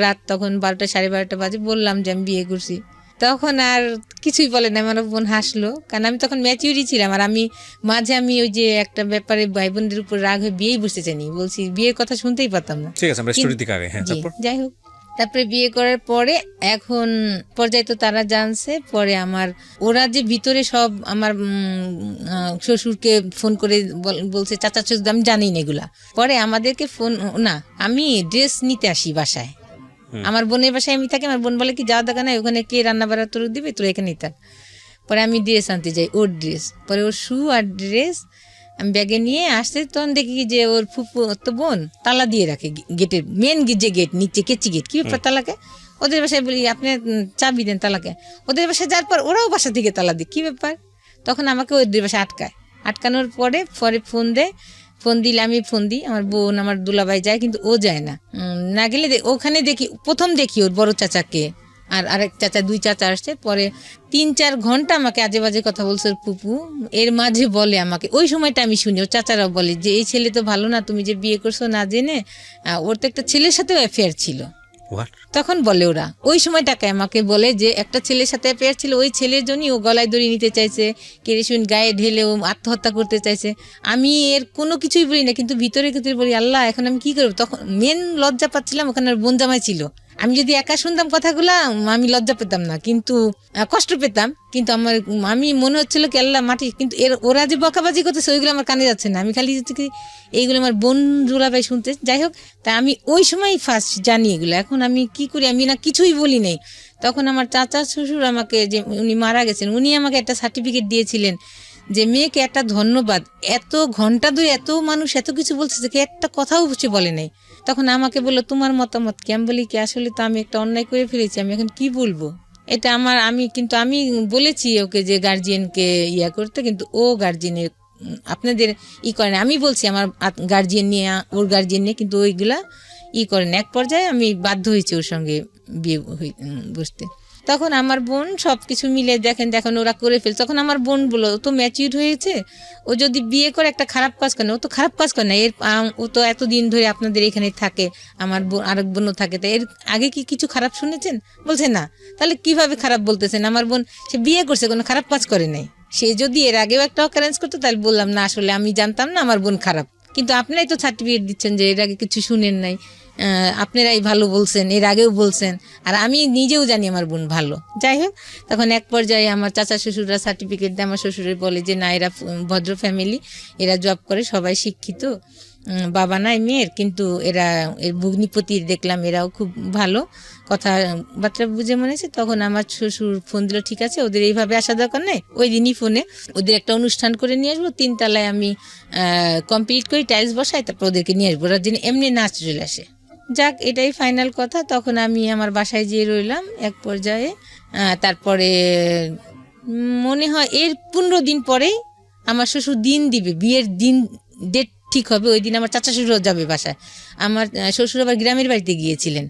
রাত তখন 12টা 12:30 বাজে, বললাম যে আমি বিয়ে করছি। তখন আর কিছুই বলে না, আমার বোন হাসলো, কারণ আমি তখন ম্যাচিউরি ছিলাম। আর আমি মাঝে ওই যে একটা ব্যাপারে ভাই বোনদের উপর রাগ হয়ে বিয়েই বসতে চাইনি, বলছি বিয়ের কথা শুনতেই পারতাম না। ঠিক আছে, আমরা স্টোরির দিকে আগে। হ্যাঁ, তারপর যাই হোক, তারপরে বিয়ে করার পরে এখন পর্যায়ে তো তারা জানছে। পরে ওরা যে ভিতরে সব আমার শ্বশুরকে ফোন করে বলছে, চাচা শ্বশুর, আমি জানি না এগুলা। পরে আমাদেরকে ফোন না, আমি ড্রেস নিতে আসি বাসায়, আমার বোনের বাসায় আমি থাকি। আমার বোন বলে কি, যাওয়া দেখা নাই, ওখানে কে রান্না বাড়া তোর দিবে, তোর এখানে থাক। পরে আমি ড্রেস আনতে যাই, ওর ড্রেস, পরে ওর শু আর ড্রেস আমি ব্যাগে নিয়ে আসতে, তখন দেখি যে ওর ফুপু তো বোন তালা দিয়ে রাখে গেটের, মেন যে গেট, নিচে কেচি গেট। কি ব্যাপার তালাকে? ওদের বাসায় বলি আপনি চাবি দেন তালাকে। ওদের বাসায় যাওয়ার পর ওরাও বাসা থেকে তালা দিই, কী ব্যাপার? তখন আমাকে ওদের বাসায় আটকানোর পরে ফোন দিলে আমি ফোন দিই, আমার বোন আমার দুলাভাই যায়, কিন্তু ও যায় না। না গেলে ওখানে প্রথম দেখি ওর বড় চাচাকে, আর আরেক চাচা, 2 চাচা আসছে। পরে 3-4 ঘন্টা আমাকে আজে বাজে কথা বলছে ওর পুপু। এর মাঝে বলে আমাকে, ওই সময়টা আমি শুনি, ওর চাচারাও বলে যে এই ছেলে তো ভালো না, তুমি যে বিয়ে করছো না জেনে, ওর তো একটা ছেলের সাথেও অ্যাফেয়ার ছিল। তখন বলে ওরা, ওই সময়টাকে আমাকে বলে যে একটা ছেলের সাথে অ্যাফেয়ার ছিল, ওই ছেলের জন্যই ও গলায় দড়ি নিতে চাইছে, কেরোসিন গায়ে ঢেলে ও আত্মহত্যা করতে চাইছে। আমি এর কোনো কিছুই বলি না, কিন্তু ভিতরে বলি আল্লাহ এখন আমি কি করবো। তখন মেন লজ্জা পাচ্ছিলাম, ওখানে বোন জামাই ছিল, আমি যদি একা শুনতাম কথাগুলা আমি লজ্জা পেতাম না, কিন্তু কষ্ট পেতাম, কিন্তু আমি মনে হচ্ছিল কি আল্লাহ মাটি, কিন্তু ওরা যে বকাবাজি করতেছে ওইগুলো আমার কানে যাচ্ছে না, আমি খালি এইগুলো আমার বোন দুলাভাই শুনতে। যাই হোক, তা আমি ওই সময় ফার্স্ট জানি এগুলো। এখন আমি কি করি, আমি না কিছুই বলি নাই। তখন আমার চাচা শ্বশুর আমাকে, যে উনি মারা গেছেন, উনি আমাকে একটা সার্টিফিকেট দিয়েছিলেন যে মেয়েকে একটা ধন্যবাদ, এত ঘন্টা ধরে এত মানুষ এত কিছু বলছে, যে একটা কথাও সে বলে নাই। তখন আমাকে বললো তোমার মতামত কি? আমি বলি কি আসলে তো আমি একটা অন্যায় করে ফেলেছি, আমি এখন কি বলবো, এটা আমি বলেছি ওকে যে গার্জিয়ানকে ইয়া করতে, কিন্তু ও গার্জিয়ানের আপনাদের করে না। আমি বলছি আমার গার্জিয়ান নিয়ে, ওর গার্জিয়ান নিয়ে, কিন্তু ওইগুলা করেন। এক পর্যায়ে আমি বাধ্য হয়েছি ওর সঙ্গে বিয়ে বসতে। তখন আমার বোন সব কিছু মিলে দেখেন ওরা করে ফেলছে। তখন আমার বোন বললো ও তো ম্যাচিউর হয়েছে, ও যদি বিয়ে করে একটা খারাপ কাজ করে না, ও তো খারাপ কাজ করে না, ও তো এতদিন ধরে আপনাদের এখানে থাকে, আমার বোন আরেক বোনও থাকে, তো এর আগে কি কিছু খারাপ শুনেছেন? বলছে না। তাহলে কিভাবে খারাপ বলতেছেন? আমার বোন সে বিয়ে করছে, কোনো খারাপ কাজ করে নাই। সে যদি এর আগেও একটা অকারেন্স করতো তাহলে বললাম না আসলে আমি জানতাম না আমার বোন খারাপ, কিন্তু আপনারাই তো সার্টিফিকেট দিচ্ছেন যে এর আগে কিছু শুনেন নাই, আপনারাই ভালো বলছেন, এর আগেও বলছেন, আর আমি নিজেও জানি আমার বোন ভালো। যাই হোক, তখন এক পর্যায়ে আমার চাচা শ্বশুররা সার্টিফিকেট দেয়, আমার শ্বশুরের বলে যে না এরা ভদ্র ফ্যামিলি, এরা জব করে, সবাই শিক্ষিত, বাবা নাই মেয়ের, কিন্তু এরা এর ভগ্নিপতির দেখলাম এরাও খুব ভালো, কথাবার্তা বুঝে মনে হয়েছে। তখন আমার শ্বশুর ফোন দিল, ঠিক আছে ওদের এইভাবে আসা দরকার নেই, ওই দিনই ফোনে ওদের একটা অনুষ্ঠান করে নিয়ে আসবো, 3 তলায় আমি কমপ্লিট করি, টাইলস বসাই, তারপর ওদেরকে নিয়ে আসবো, ওরা যেন এমনি নাচ চলে আসে। যাক, এটাই ফাইনাল কথা। তখন আমি আমার বাসায় যেয়ে রইলাম এক পর্যায়ে। তারপরে মনে হয় এর 15 দিন পরেই আমার শ্বশুর দিন দিবে, বিয়ের দিন ডেট ঠিক হবে, ওই দিন আমার চাচা শ্বশুরও যাবে বাসায়। আমার শ্বশুর আবার গ্রামের বাড়িতে গিয়েছিলেন,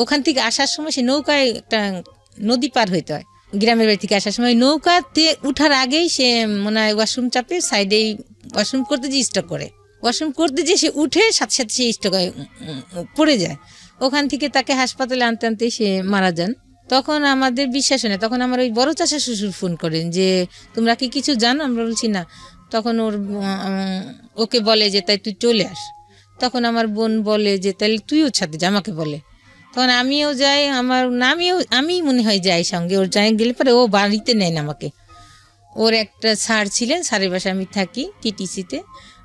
ওখান থেকে আসার সময় সে নৌকায় একটা নদী পার হইতে হয়, গ্রামের বাড়ি থেকে আসার সময় নৌকাতে উঠার আগেই সে মনে হয় ওয়াশরুম চাপে সাইডেই ওয়াশরুম করতে যে স্টক করে, ওয়াশরুম করতে যে সে উঠে সাথে সাথে সে স্টকে পড়ে যায়। ওখান থেকে তাকে হাসপাতালে আনতে আনতে সে মারা যান। তখন আমাদের বিশ্বাস হয় না, তখন আমার ওই বড় চাচা শ্বশুর ফোন করেন যে তোমরা কি কিছু জানো? আমরা বলছি না। তখন ওকে বলে যে তাই তুই চলে আস। তখন আমার বোন বলে যে তাহলে তুই ওর সাথে যা, আমাকে বলে। তখন আমিও যাই, আমি মনে হয় যাই সঙ্গে, ওর যাই গেলে পরে ও বাড়িতে নেন আমাকে। ওর একটা স্যার ছিলেন, স্যারের বাসায় আমি থাকি টিটিসিতে,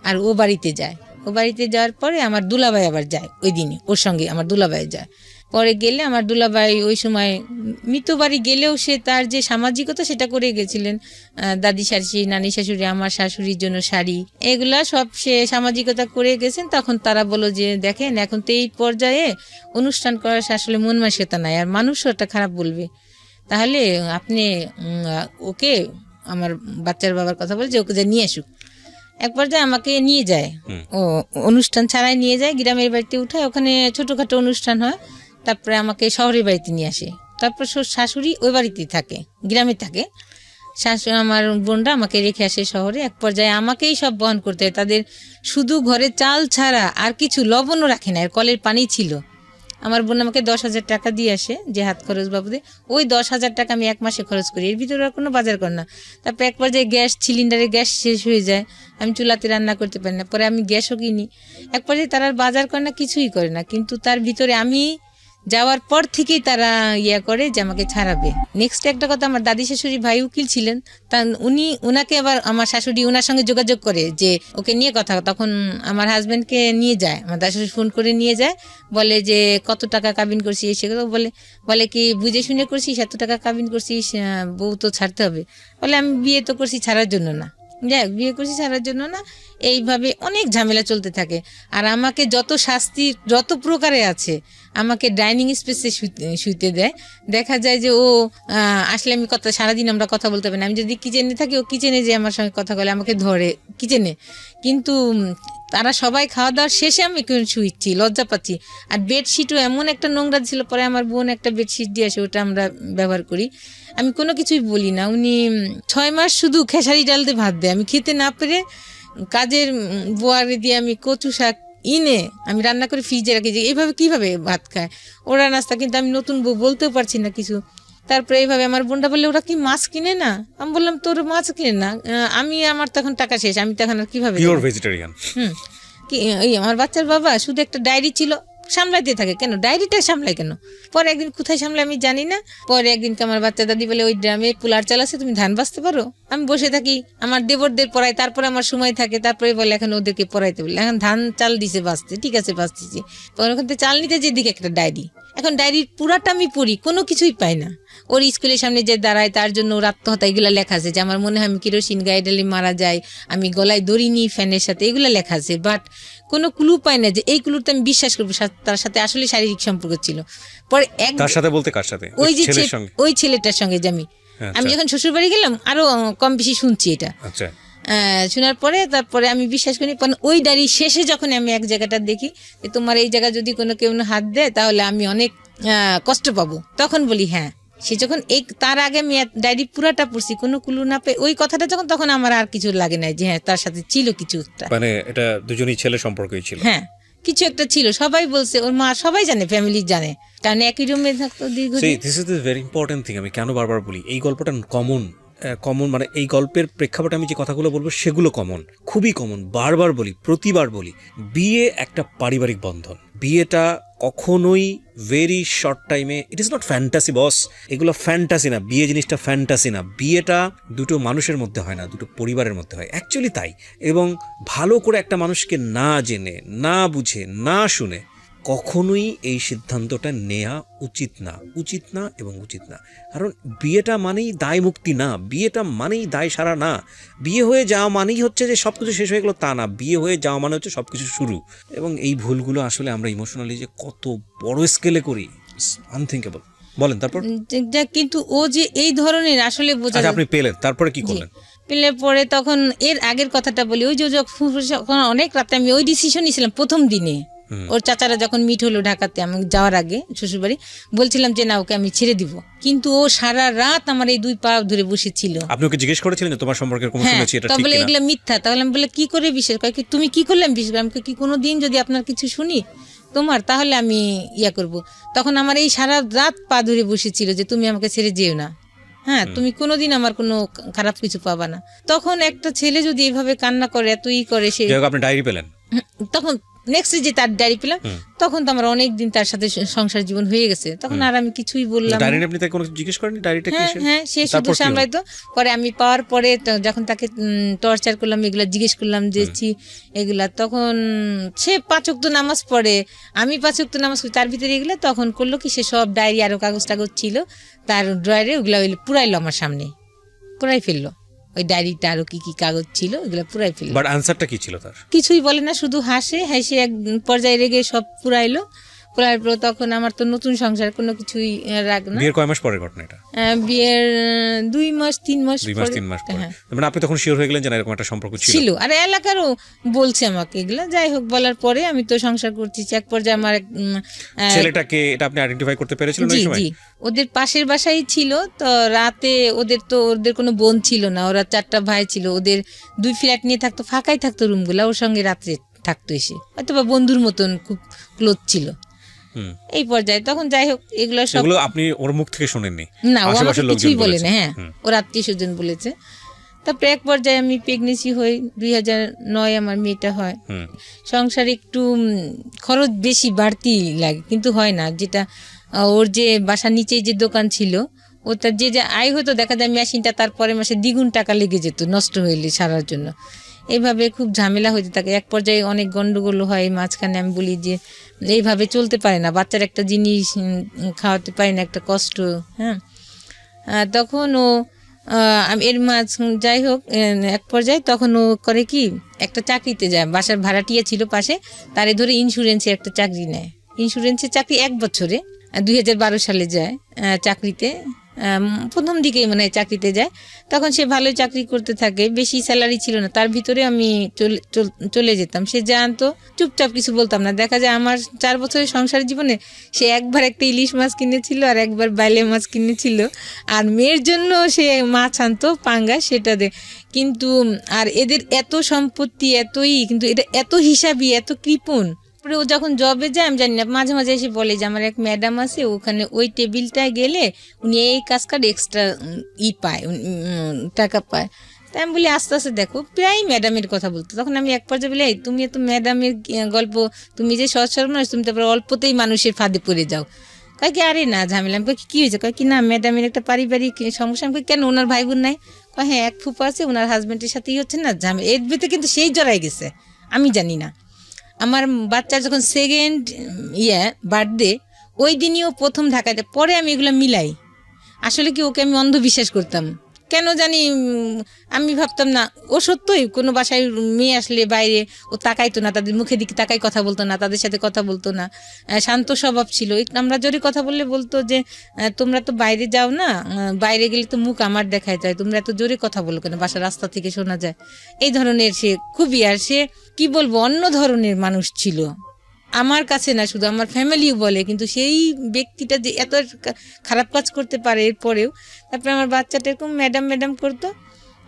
আর ও বাড়িতে যায়। ও বাড়িতে যাওয়ার পরে আমার দুলাভাই আবার যায় ওই দিনই, ওর সঙ্গে আমার দুলাভাই যায়। পরে গেলে আমার দুলাভাই ওই সময় মৃত বাড়ি গেলেও সে তার যে সামাজিকতা সেটা করে গেছিলেন, দাদি শাশুড়ি, নানি শাশুড়ি, আমার শাশুড়ির জন্য শাড়ি, এগুলা সব সে সামাজিকতা করে গেছেন। তখন তারা বললো যে দেখেন এখন তো এই পর্যায়ে অনুষ্ঠান করার আসলে মন মানসিকতা নাই, আর মানুষও একটা খারাপ বলবে, তাহলে আপনি ওকে, আমার বাচ্চার বাবার কথা বলে যে ওকে যে নিয়ে আসুক। এক পর্যায়ে আমাকে নিয়ে যায়, ও অনুষ্ঠান ছাড়াই নিয়ে যায়, গ্রামের বাড়িতে উঠায়, ওখানে ছোটোখাটো অনুষ্ঠান হয়, তারপরে আমাকে শহরের বাড়িতে নিয়ে আসে। তারপর শাশুড়ি ওই বাড়িতেই থাকে, গ্রামে থাকে। আমার বোনরা আমাকে রেখে আসে শহরে। এক পর্যায়ে আমাকেই সব বহন করতে হয়, তাদের শুধু ঘরে চাল ছাড়া আর কিছু লবণও রাখে না, আর কলের পানি ছিল। আমার বোন আমাকে 10,000 টাকা দিয়ে আসে যে হাত খরচ বাবদে, ওই 10,000 টাকা আমি 1 মাসে খরচ করি, এর ভিতরে আর কোনো বাজার কর না। তারপর এক পর্যায়ে সিলিন্ডারে গ্যাস শেষ হয়ে যায়, আমি চুলাতে রান্না করতে পারি না, পরে আমি গ্যাসও কিনি। এক পর্যায়ে তারা আর বাজার করে না, কিছুই করে না, কিন্তু তার ভিতরে আমি যাওয়ার পর থেকেই তারা করে যে আমাকে ছাড়াবে। নেক্সট একটা কথা, আমার দাদি শাশুড়ি ভাই উকিল ছিলেন, তা ওনাকে আবার আমার শাশুড়ি ওনার সঙ্গে যোগাযোগ করে যে ওকে নিয়ে কথা। তখন আমার হাজব্যান্ডকে নিয়ে যায়, আমার দাদি শাশুড়ি ফোন করে নিয়ে যায়, বলে যে কত টাকা কাবিন করছি, সেগুলো বলে কি বুঝে শুনে করছিস, এত টাকা কাবিন করছিস, বউ তো ছাড়তে হবে। বলে আমি বিয়ে তো করছি ছাড়ার জন্য না, যাই বিয়ে করছি ছাড়ার জন্য না। এইভাবে অনেক ঝামেলা চলতে থাকে। আর আমাকে যত শাস্তি যত প্রকারে আছে, আমাকে ডাইনিং স্পেসে শুইতে দেয়। দেখা যায় যে ও আসলে আমি সারাদিন আমরা কথা বলতে পারি না, আমি যদি কিচেনে থাকি ও কিচেনে যে আমার সঙ্গে কথা বলে, আমাকে ধরে কিচেনে। কিন্তু তারা সবাই খাওয়া দাওয়ার শেষে আমি শুইছি, লজ্জা পাচ্ছি। আর বেডশিটও এমন একটা নোংরা ছিল, পরে আমার বোন একটা বেডশিট দিয়ে আসে, ওটা আমরা ব্যবহার করি। আমি কোনো কিছুই বলি না। উনি 6 মাস শুধু খেসারি ডাল দিয়ে ভাত দেয়, আমি খেতে না পেরে কাজের বোয়ারে দিয়ে আমি কচু শাক আমি রান্না করে ফ্রিজে রাখি, যে এইভাবে কিভাবে ভাত খায় ওরা নাস্তা, কিন্তু আমি নতুন বউ বলতেও পারছি না কিছু। তারপরে এইভাবে আমার বোনটা বললে ওরা কি মাছ কিনে না? আমি বললাম তোর মাছ কিনে না, আমার তখন টাকা শেষ, আমি তখন আর কিভাবে পিওর ভেজিটেরিয়ান। আমার বাচ্চার বাবা শুধু একটা ডায়েরি ছিল, সামলাইতে থাকে, কেন ডায়েরিটা সামলায় কেন? পরে একদিন কোথায় সামলায় আমি জানি না, পরে একদিনকে আমার বাচ্চা দাদি বলে ওই ড্রামে পোলার চাল আছে, তুমি ধান বাঁচতে পারো? আমি বসে থাকি, আমার দেবরদের পড়াই, তারপরে আমার সময় থাকে, তারপরে বলে এখন ওদেরকে পড়াইতে বলে, এখন ধান চাল দিছে বাঁচতে, ঠিক আছে বাঁচতেছি। পরে ওখান থেকে চাল নিতে যেদিকে একটা ডায়েরি, এখন ডায়েরির পুরাটা আমি পড়ি, কোনো কিছুই পাই না। ওর স্কুলের সামনে যে দাঁড়ায় তার জন্য ওর আত্মহত্যা, এগুলো লেখা আছে, যে আমার মনে হয় আমি কেরোসিন গায়ে ডালে মারা যায়, আমি গলায় দড়ি নিই ফ্যানের সাথে, এগুলো লেখা আছে। বাট কোনো ক্লু পাই না যে এই ক্লুতে আমি বিশ্বাস করবো তার সাথে আসলে শারীরিক সম্পর্ক ছিল। পরে তার সাথে বলতে কার সাথে? ওই যে ওই ছেলেটার সঙ্গে যে আমি যখন শ্বশুর বাড়ি গেলাম আরো কম বেশি শুনছি এটা। আচ্ছা, শোনার পরে তারপরে আমি বিশ্বাস করি, ওই ডায়েরি শেষে যখন আমি এক জায়গাটা দেখি যে তোমার এই জায়গা যদি কোনো কেউ হাত দেয় তাহলে আমি অনেক কষ্ট পাবো, তখন বলি হ্যাঁ। সে যখন তার আগে আমি ডায়েরি পুরাটা পড়ছি, কোনো ক্লু না পেয়ে ওই কথাটা যখন, তখন আমার আর কিছু লাগে না যে হ্যাঁ তার সাথে ছিল কিছু একটা, মানে এটা দুজনই ছেলে সম্পর্কই ছিল। হ্যাঁ কিছু একটা ছিল, সবাই বলছে, ওর মা সবাই জানে, ফ্যামিলি জানে, কারণ একই রুমে থাকতো দীর্ঘদিন। This is the very important thing. আমি কেন বারবার বলি এই গল্পটা কমন, মানে এই গল্পের প্রেক্ষাপটে আমি যে কথাগুলো বলবো সেগুলো কমন, খুবই কমন। বারবার বলি, প্রতিবার বলি, বিয়ে একটা পারিবারিক বন্ধন। বিয়েটা কখনোই ভেরি শর্ট টাইমে, ইট ইজ নট ফ্যান্টাসি বস, এগুলো ফ্যান্টাসি না, বিয়ে জিনিসটা ফ্যান্টাসি না। বিয়েটা দুটো মানুষের মধ্যে হয় না, দুটো পরিবারের মধ্যে হয়, অ্যাকচুয়ালি তাই। এবং ভালো করে একটা মানুষকে না জেনে, না বুঝে, না শুনে কখনোই এই সিদ্ধান্তটা নেওয়া উচিত না এবং উচিত না। কারণ বিয়েটা মানেই দায় মুক্তি না, বিয়েটা মানেই দায় সারা না। বিয়ে হয়ে যাওয়া মানেই হচ্ছে যে সব কিছু শেষ হয়ে গেলো তা না, বিয়ে হয়ে যাওয়া মানে হচ্ছে সব কিছু শুরু। এবং এই ভুলগুলো আসলে আমরা ইমোশনালি যে কত বড় স্কেলে করি, আনথিঙ্কেবল। বলেন তারপর। কিন্তু ও যে এই ধরনের আসলে বোঝা। আপনি পেলেন, তারপরে কি করলেন? পেলে পরে তখন এর আগের কথাটা বলি, ওই যে যখন অনেক রাতে আমি ওই ডিসিশন নিয়েছিলাম প্রথম দিনে, ওর চাচারা যখন মিট হলো ঢাকাতে, আমি যাওয়ার আগে শ্বশুরবাড়ি, বলছিলাম যে না ওকে আমি ছেড়ে দিব, কিন্তু ও সারা রাত আমার এই দুই পা ধরে বসেছিল। আপনি ওকে জিজ্ঞেস করেছিলেন যে তোমার সম্পর্কে কোনো শুনেছি এটা ঠিক কিনা? বলে এগুলো মিথ্যা। তাহলে আমি বলে কি করে বিশ্বাস করি, তুমি কি করলে আমি বিশ্বাস করি? আমি কি কোনোদিন যদি আপনার কিছু শুনি তোমার, তাহলে আমি করব। তখন আমার এই সারা রাত পা ধরে বসেছিল যে তুমি আমাকে ছেড়ে যেও না, হ্যাঁ তুমি কোনোদিন আমার কোনো খারাপ কিছু পাবা না। তখন একটা ছেলে যদি এইভাবে কান্না করে, এত করে, সে আপনি ডায়েরি পেলেন, তখন নেক্সট যে তার ডায়েরি পেলাম, তখন তো আমার অনেক দিন তার সাথে সংসার জীবন হয়ে গেছে, তখন আর আমি কিছুই বললাম না। আপনি তাকে কোনো জিজ্ঞেস করেননি ডায়েরিটা কি? হ্যাঁ সে শুধু সামলাইতো। পরে আমি পাওয়ার পরে যখন তাকে টর্চার করলাম, এগুলা জিজ্ঞেস করলাম যে এগুলা, তখন সে 5 ওয়াক্ত নামাজ পড়ে, আমি 5 ওয়াক্ত নামাজ পড়ি, তার ভিতরে এগুলা তখন করলো কি, সে সব ডায়েরি আরো কাগজ টাগজ ছিল তার ড্রয়ারে, ওগুলা পুরাইলো আমার সামনে, পুরাই ফেললো ওই ডায়েরিটা, আরো কি কি কাগজ ছিল ওগুলো পুরাই ফেললো। বাট আনসারটা কি ছিল তার? কিছুই বলে না, শুধু হাসে এক পর্যায়ে রেগে সব পুরাইলো। পুরার পর তখন আমার তো নতুন সংসার, কোনো কিছুই রাগ না। বিয়ের কয় মাস পরের ঘটনা এটা? বিয়ের 2 মাস 3 মাস পরে। মানে আপনি তখন শিওর হয়ে গেলেন যে এরকম একটা সম্পর্ক ছিল? আর এলাকারও বলছে আমাকে এগুলো। যাই হোক, বলার পরে আমি তো সংসার করছি। এক পর্যায়ে আমার ছেলেটাকে এটা আপনি আইডেন্টিফাই করতে পেরেছিলেন ওই সময়? জি, ওদের পাশের বাসায় ছিল। তো রাতে ওদের কোনো বোন ছিল না, ওরা 4টা ভাই ছিল, ওদের 2 ফ্ল্যাট নিয়ে থাকতো, ফাঁকাই থাকতো রুমগুলা, ওর সঙ্গে রাত্রে থাকতো এসে, হয়তো বা বন্ধুর মতন খুব ক্লোজ ছিল এই পর্যায়ে। তখন যাই হোক, এগুলো সব আপনি ওর মুখ থেকে শুনেননি? না, ও আমাকে কিছুই বলে না। হ্যাঁ, ওর আত্মীয় স্বজন বলেছে। তারপরে এক পর্যায়ে আমি প্রেগনেন্সি হই, 2009 আমার মেয়েটা হয়। সংসার একটু খরচ বেশি বাড়তি লাগে, কিন্তু হয় না। যেটা ওর যে বাসার নিচেই যে দোকান ছিল, ওটার যে আয় হতো, দেখা যায় মেশিনটা তারপরে মাসে দ্বিগুণ টাকা লেগে যেত নষ্ট হইলে সারার জন্য। এইভাবে খুব ঝামেলা হইতে থাকে। এক পর্যায়ে অনেক গন্ডগোল হয় মাঝখানে। আমি বলি যে এইভাবে চলতে পারে না, বাচ্চার একটা জিনিস খাওয়াতে পারি না, একটা কষ্ট। হ্যাঁ, তখন ও এর যাই হোক, এক পর্যায়ে তখন ও করে কি, একটা চাকরিতে যায়, বাসার ভাড়াটিয়া ছিল পাশে, তারে ধরে ইন্স্যুরেন্সের একটা চাকরি নেয়। ইন্স্যুরেন্সের চাকরি 1 বছরে, 2012 সালে যায় চাকরিতে। প্রথম দিকেই মনে হয় চাকরিতে যায়। তখন সে ভালোই চাকরি করতে থাকে, বেশি স্যালারি ছিল না, তার ভিতরে আমি চলে যেতাম। সে জানতো, চুপচাপ কিছু বলতাম না। দেখা যায় আমার 4 বছরের সংসার জীবনে সে একবার একটা ইলিশ মাছ কিনেছিল, আর একবার বাইলে মাছ কিনেছিল, আর মেয়ের জন্য সে মাছ আনতো পাঙ্গা, সেটা দে। কিন্তু আর এদের এত সম্পত্তি, এতই, কিন্তু এটা এত হিসাবি, এত কৃপণ। ও যখন জবে যায়, আমি জানি না, মাঝে মাঝে এসে বলে যে আমার এক ম্যাডাম আছে, ওখানে ওই টেবিলটায় গেলে উনি এই কাজ কার্ড এক্সট্রা পায়, টাকা পায়। তাই আমি বলি আস্তে আস্তে দেখো, প্রায় ম্যাডামের কথা বলতো। তখন আমি এক পর্যায়ে বলি, এই তুমি এত ম্যাডামের গল্প, তুমি যে সহজ সরল মানুষ, তুমি তারপরে অল্পতেই মানুষের ফাঁদে পড়ে যাও। কয় কি আরে না ঝামেলা। আমি কী হয়েছে? কয় কি না ম্যাডামের একটা পারিবারিক সমস্যা। আমি কই কেন, ওনার ভাই বোন নাই? কয় হ্যাঁ, এক ফুপা আছে, ওনার হাজব্যান্ডের সাথেই হচ্ছে না ঝামেলা। এর ভিতরে কিন্তু সেই জড়াই গেছে, আমি জানি না। আমার বাচ্চার যখন সেকেন্ড বার্থডে, ওই দিনই ও প্রথম ঢাকায় যায়। পরে আমি এগুলো মিলাই, আসলে কি ওকে আমি অন্ধবিশ্বাস করতাম কেন জানি। আমি ভাবতাম না ও সত্যই কোনো বাসায় মেয়ে আসলে বাইরে ও তাকাইতো না, তাদের মুখের দিকে তাকাই কথা বলতো না, তাদের সাথে কথা বলতো না, শান্ত স্বভাব ছিল। আমরা যদি কথা বললে বলতো যে তোমরা তো বাইরে যাও না, বাইরে গেলে তো মুখ আমার দেখায় যায়, তোমরা এত জোরে কথা বলো কেন, বাসার রাস্তা থেকে শোনা যায়। এই ধরনের সে খুবই, আর সে কি বলবো, অন্য ধরনের মানুষ ছিল। আমার কাছে না, শুধু আমার ফ্যামিলিও বলে, কিন্তু সেই ব্যক্তিটা যে এত খারাপ কাজ করতে পারে এরপরেও। তারপরে আমার বাচ্চাটা এরকম ম্যাডাম ম্যাডাম করতো।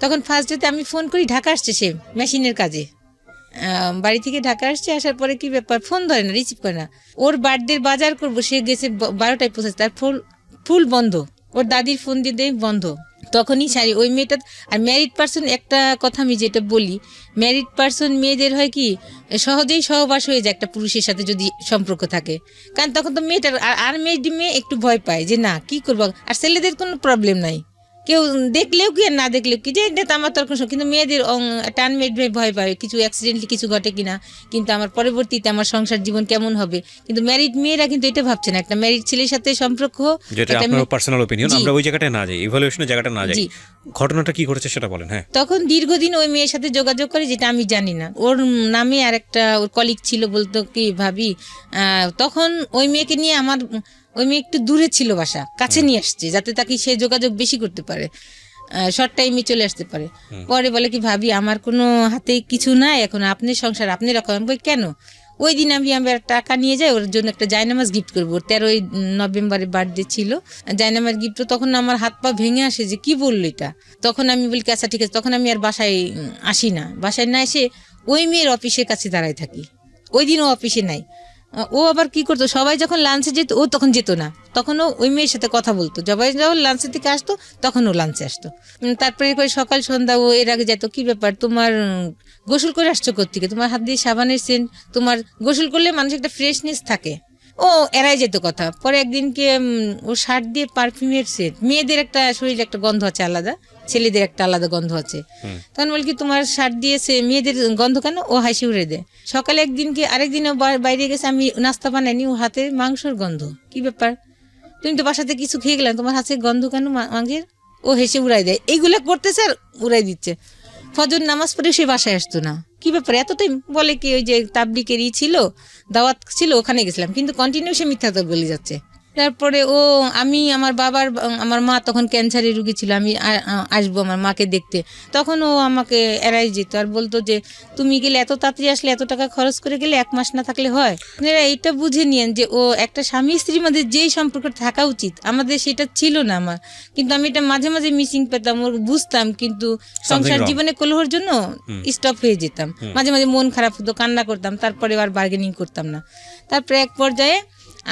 তখন ফার্স্ট ডেতে আমি ফোন করি, ঢাকা আসছে সে মেশিনের কাজে, বাড়ি থেকে ঢাকা আসছে। আসার পরে কি ব্যাপার, ফোন ধরে না, রিসিভ করে না। ওর বার্থডে বাজার করবো, সে গেছে 12টায় পৌঁছেছে, তার ফুল বন্ধ, ওর দাদির ফোন দিয়ে দেয় বন্ধ। তখনই সারি ওই মেয়েটা। আর ম্যারিড পার্সন, একটা কথা আমি যেটা বলি, ম্যারিড পার্সন মেয়েদের হয় কি সহজেই সহবাস হয়ে যায় একটা পুরুষের সাথে যদি সম্পর্ক থাকে। কারণ তখন তো মেয়েটার আর মেয়ে একটু ভয় পায় যে না কি করবো। আর ছেলেদের কোনো প্রবলেম নাই, কেউ দেখলেও কি আর না দেখলেও কি, যে এটা তো আমার তর্ক। কিন্তু মেয়েদের টানমেট ভয় পায় কিছু অ্যাক্সিডেন্টলি কিছু ঘটে কিনা, কিন্তু আমার পরবর্তীতে আমার সংসার জীবন কেমন হবে। কিন্তু ম্যারিড মেয়েরা কিন্তু এটা ভাবছে না, একটা ম্যারিড ছেলের সাথে সম্পর্ক। যেটা আপনার পার্সোনাল অপিনিয়ন, আমরা ওই জায়গাটায় না যাই, ইভালুয়েশনের জায়গাটা না যাই। ঘটনাটা কি ঘটেছে সেটা বলেন। হ্যাঁ, তখন দীর্ঘদিন ওই মেয়ের সাথে যোগাযোগ করে, যেটা আমি জানি না। ওর নামে আর একটা ওর কলিগ ছিল, বলতো কি ভাবি, তখন ওই মেয়েকে নিয়ে ওই মেয়ে একটু দূরে ছিল, বাসা কাছে নিয়ে আসছে যাতে তাকে সে যোগাযোগ বেশি করতে পারে, শর্ট টাইমে চলে আসতে পারে। পরে বলে কি ভাবি, আমার কোনো হাতে কিছু নাই এখন, আপনি সংসার আপনি রাখো। আমি বলি কেন? ওই দিন আমি টাকা নিয়ে যাই, ওর জন্য একটা জায়নামাজ গিফট করবো। 13ই নভেম্বরে বার্থডে ছিল, জায়নামাজ গিফট। তখন আমার হাত পা ভেঙে আসে যে কি বললো এটা। তখন আমি বলি আচ্ছা ঠিক আছে। তখন আমি আর বাসায় আসি না, বাসায় না এসে ওই মেয়ের অফিসের কাছে দাঁড়ায় থাকি। ওই দিন ও অফিসে নাই। ও আবার কি করতো, সবাই যখন লাঞ্চে যেত ও তখন যেত না, তখন ও ওই মেয়ের সাথে কথা বলতো। সবাই যখন লাঞ্চের থেকে আসতো তখন ও লাঞ্চে আসতো। তারপরে করে সকাল সন্ধ্যা ও এর আগে যেত। কি ব্যাপার তোমার, গোসল করে আসছো কোত্থেকে, তোমার হাত দিয়ে সাবানের সেন্ট, তোমার গোসল করলে মানুষের একটা ফ্রেশনেস থাকে। ও এড়াই যেত কথা। পরে একদিনকে ও শার্ট দিয়ে পারফিউমের সেন্ট, মেয়েদের একটা শরীরে একটা গন্ধ আছে আলাদা, ছেলেদের একটা আলাদা গন্ধ আছে। তখন বলি কি তোমার শার্ট দিয়েছে মেয়েদের গন্ধ কেন? ও হাসি উড়ে দেয়। সকালে একদিনকে আরেকদিনও বাইরে গেছে, আমি নাস্তা বানাইনি, ও হাতে মাংসর গন্ধ। কি ব্যাপার, তুমি তো বাসাতে কিছু খেয়ে গেলাম, তোমার হাতে গন্ধ কেন মাংসের? ও হেসে উড়াই দেয়। এইগুলো করতেছে আর উড়াই দিচ্ছে। ফজর নামাজ পড়ে সে বাসায় আসতো না। কি ব্যাপার এতটাই? বলে কি ওই যে তাবলিগের ছিল, দাওয়াত ছিল, ওখানে গেছিলাম। কিন্তু কন্টিনিউ সে মিথ্যা তো বলে যাচ্ছে। তারপরে আমার মা তখন ক্যান্সারের রুগী ছিল, আমি আসবো আমার মাকে দেখতে। তখন ও আমাকে এড়াই যেত আর বলতো যে তুমি গেলে এত তাড়াতাড়ি আসলে, এত টাকা খরচ করে গেলে, 1 মাস না থাকলে হয়? আপনারা এইটা বুঝে নিয়েন যে ও একটা স্বামী স্ত্রীর মধ্যে যেই সম্পর্ক থাকা উচিত আমাদের সেটা ছিল না আমার। কিন্তু আমি এটা মাঝে মাঝে মিসিং পেতাম, ওর বুঝতাম, কিন্তু সংসার জীবনে কলহর জন্য স্টপ হয়ে যেতাম। মাঝে মাঝে মন খারাপ হতো, কান্না করতাম, তারপরে আর বার্গেনিং করতাম না। তারপরে এক পর্যায়ে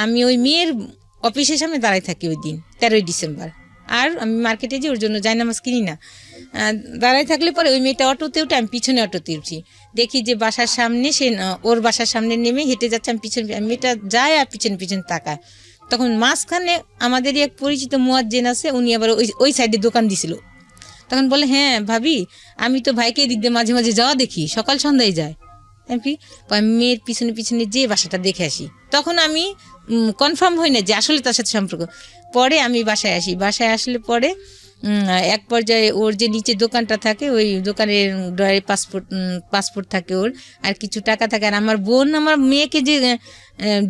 আমি ওই মেয়ের অফিসের সামনে দাঁড়ায় থাকি ওই দিন 13ই ডিসেম্বর। আর আমি মার্কেটে যে ওর জন্য জায়নামাজ কিনি না, দাঁড়ায় থাকলে পরে ওই মেয়েটা অটোতে উঠে, আমি পিছনে অটোতে উঠি। দেখি যে বাসার সামনে সে ওর বাসার সামনে নেমে হেঁটে যাচ্ছে, আমি পিছনে, মেয়েটা যায় আর পিছনে পিছনে তাকায়। তখন মাঝখানে আমাদেরই এক পরিচিত মুয়াজ্জিন আছে, উনি আবার ওই সাইডে দোকান দিছিল। তখন বলে হ্যাঁ ভাবি, আমি তো ভাইকে এদিক দিয়ে মাঝে মাঝে যাওয়া দেখি, সকাল সন্ধ্যায় যায়। মেয়ের পিছনে পিছনে যে বাসাটা দেখে আসি। তখন আমি কনফার্ম হই না যে আসলে তার সাথে সম্পর্ক। পরে আমি বাসায় আসি, বাসায় আসলে পরে এক পর্যায়ে ওর যে নিচে দোকানটা থাকে, ওই দোকানের ড্রয়ারে পাসপোর্ট থাকে ওর, আর কিছু টাকা থাকে। আর আমার বোন আমার মেয়েকে যে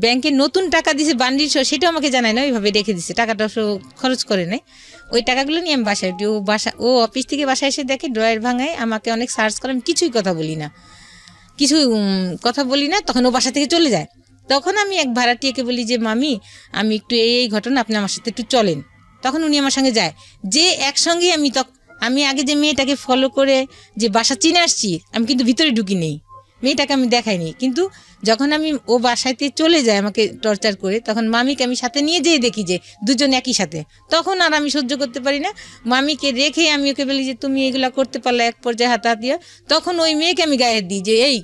ব্যাংকে নতুন টাকা দিয়েছে বান্ডিল সহ, সেটাও আমাকে জানায় না, ওইভাবে রেখে দিচ্ছে, টাকাটা খরচ করে নেয়। ওই টাকাগুলো নিয়ে আমি বাসায় উঠি। ও অফিস থেকে বাসায় এসে দেখে ড্রয়ার ভাঙায়, আমাকে অনেক সার্চ করে, আমি কিছুই কথা বলি না, তখন ও বাসা থেকে চলে যায়। তখন আমি এক ভাড়াটিয়াকে বলি যে মামি, আমি একটু এই ঘটনা, আপনি আমার সাথে একটু চলেন। তখন উনি আমার সঙ্গে যায়, যে একসঙ্গে আমি আগে যে মেয়েটাকে ফলো করে যে বাসা চিনে আসছি, আমি কিন্তু ভিতরে ঢুকি নেই, মেয়েটাকে আমি দেখাইনি। কিন্তু যখন আমি ও বাসাতে চলে যায় আমাকে টর্চার করে, তখন মামিকে আমি সাথে নিয়ে যেয়ে দেখি যে দুজন একই সাথে, তখন আর আমি সহ্য করতে পারি না। মামিকে রেখে আমি ওকে বলি যে তুমি এগুলা করতে পারলে, এক পর্যায়ে হাতাহাতিয়া। তখন ওই মেয়েকে আমি গায়ে দিই যে এই,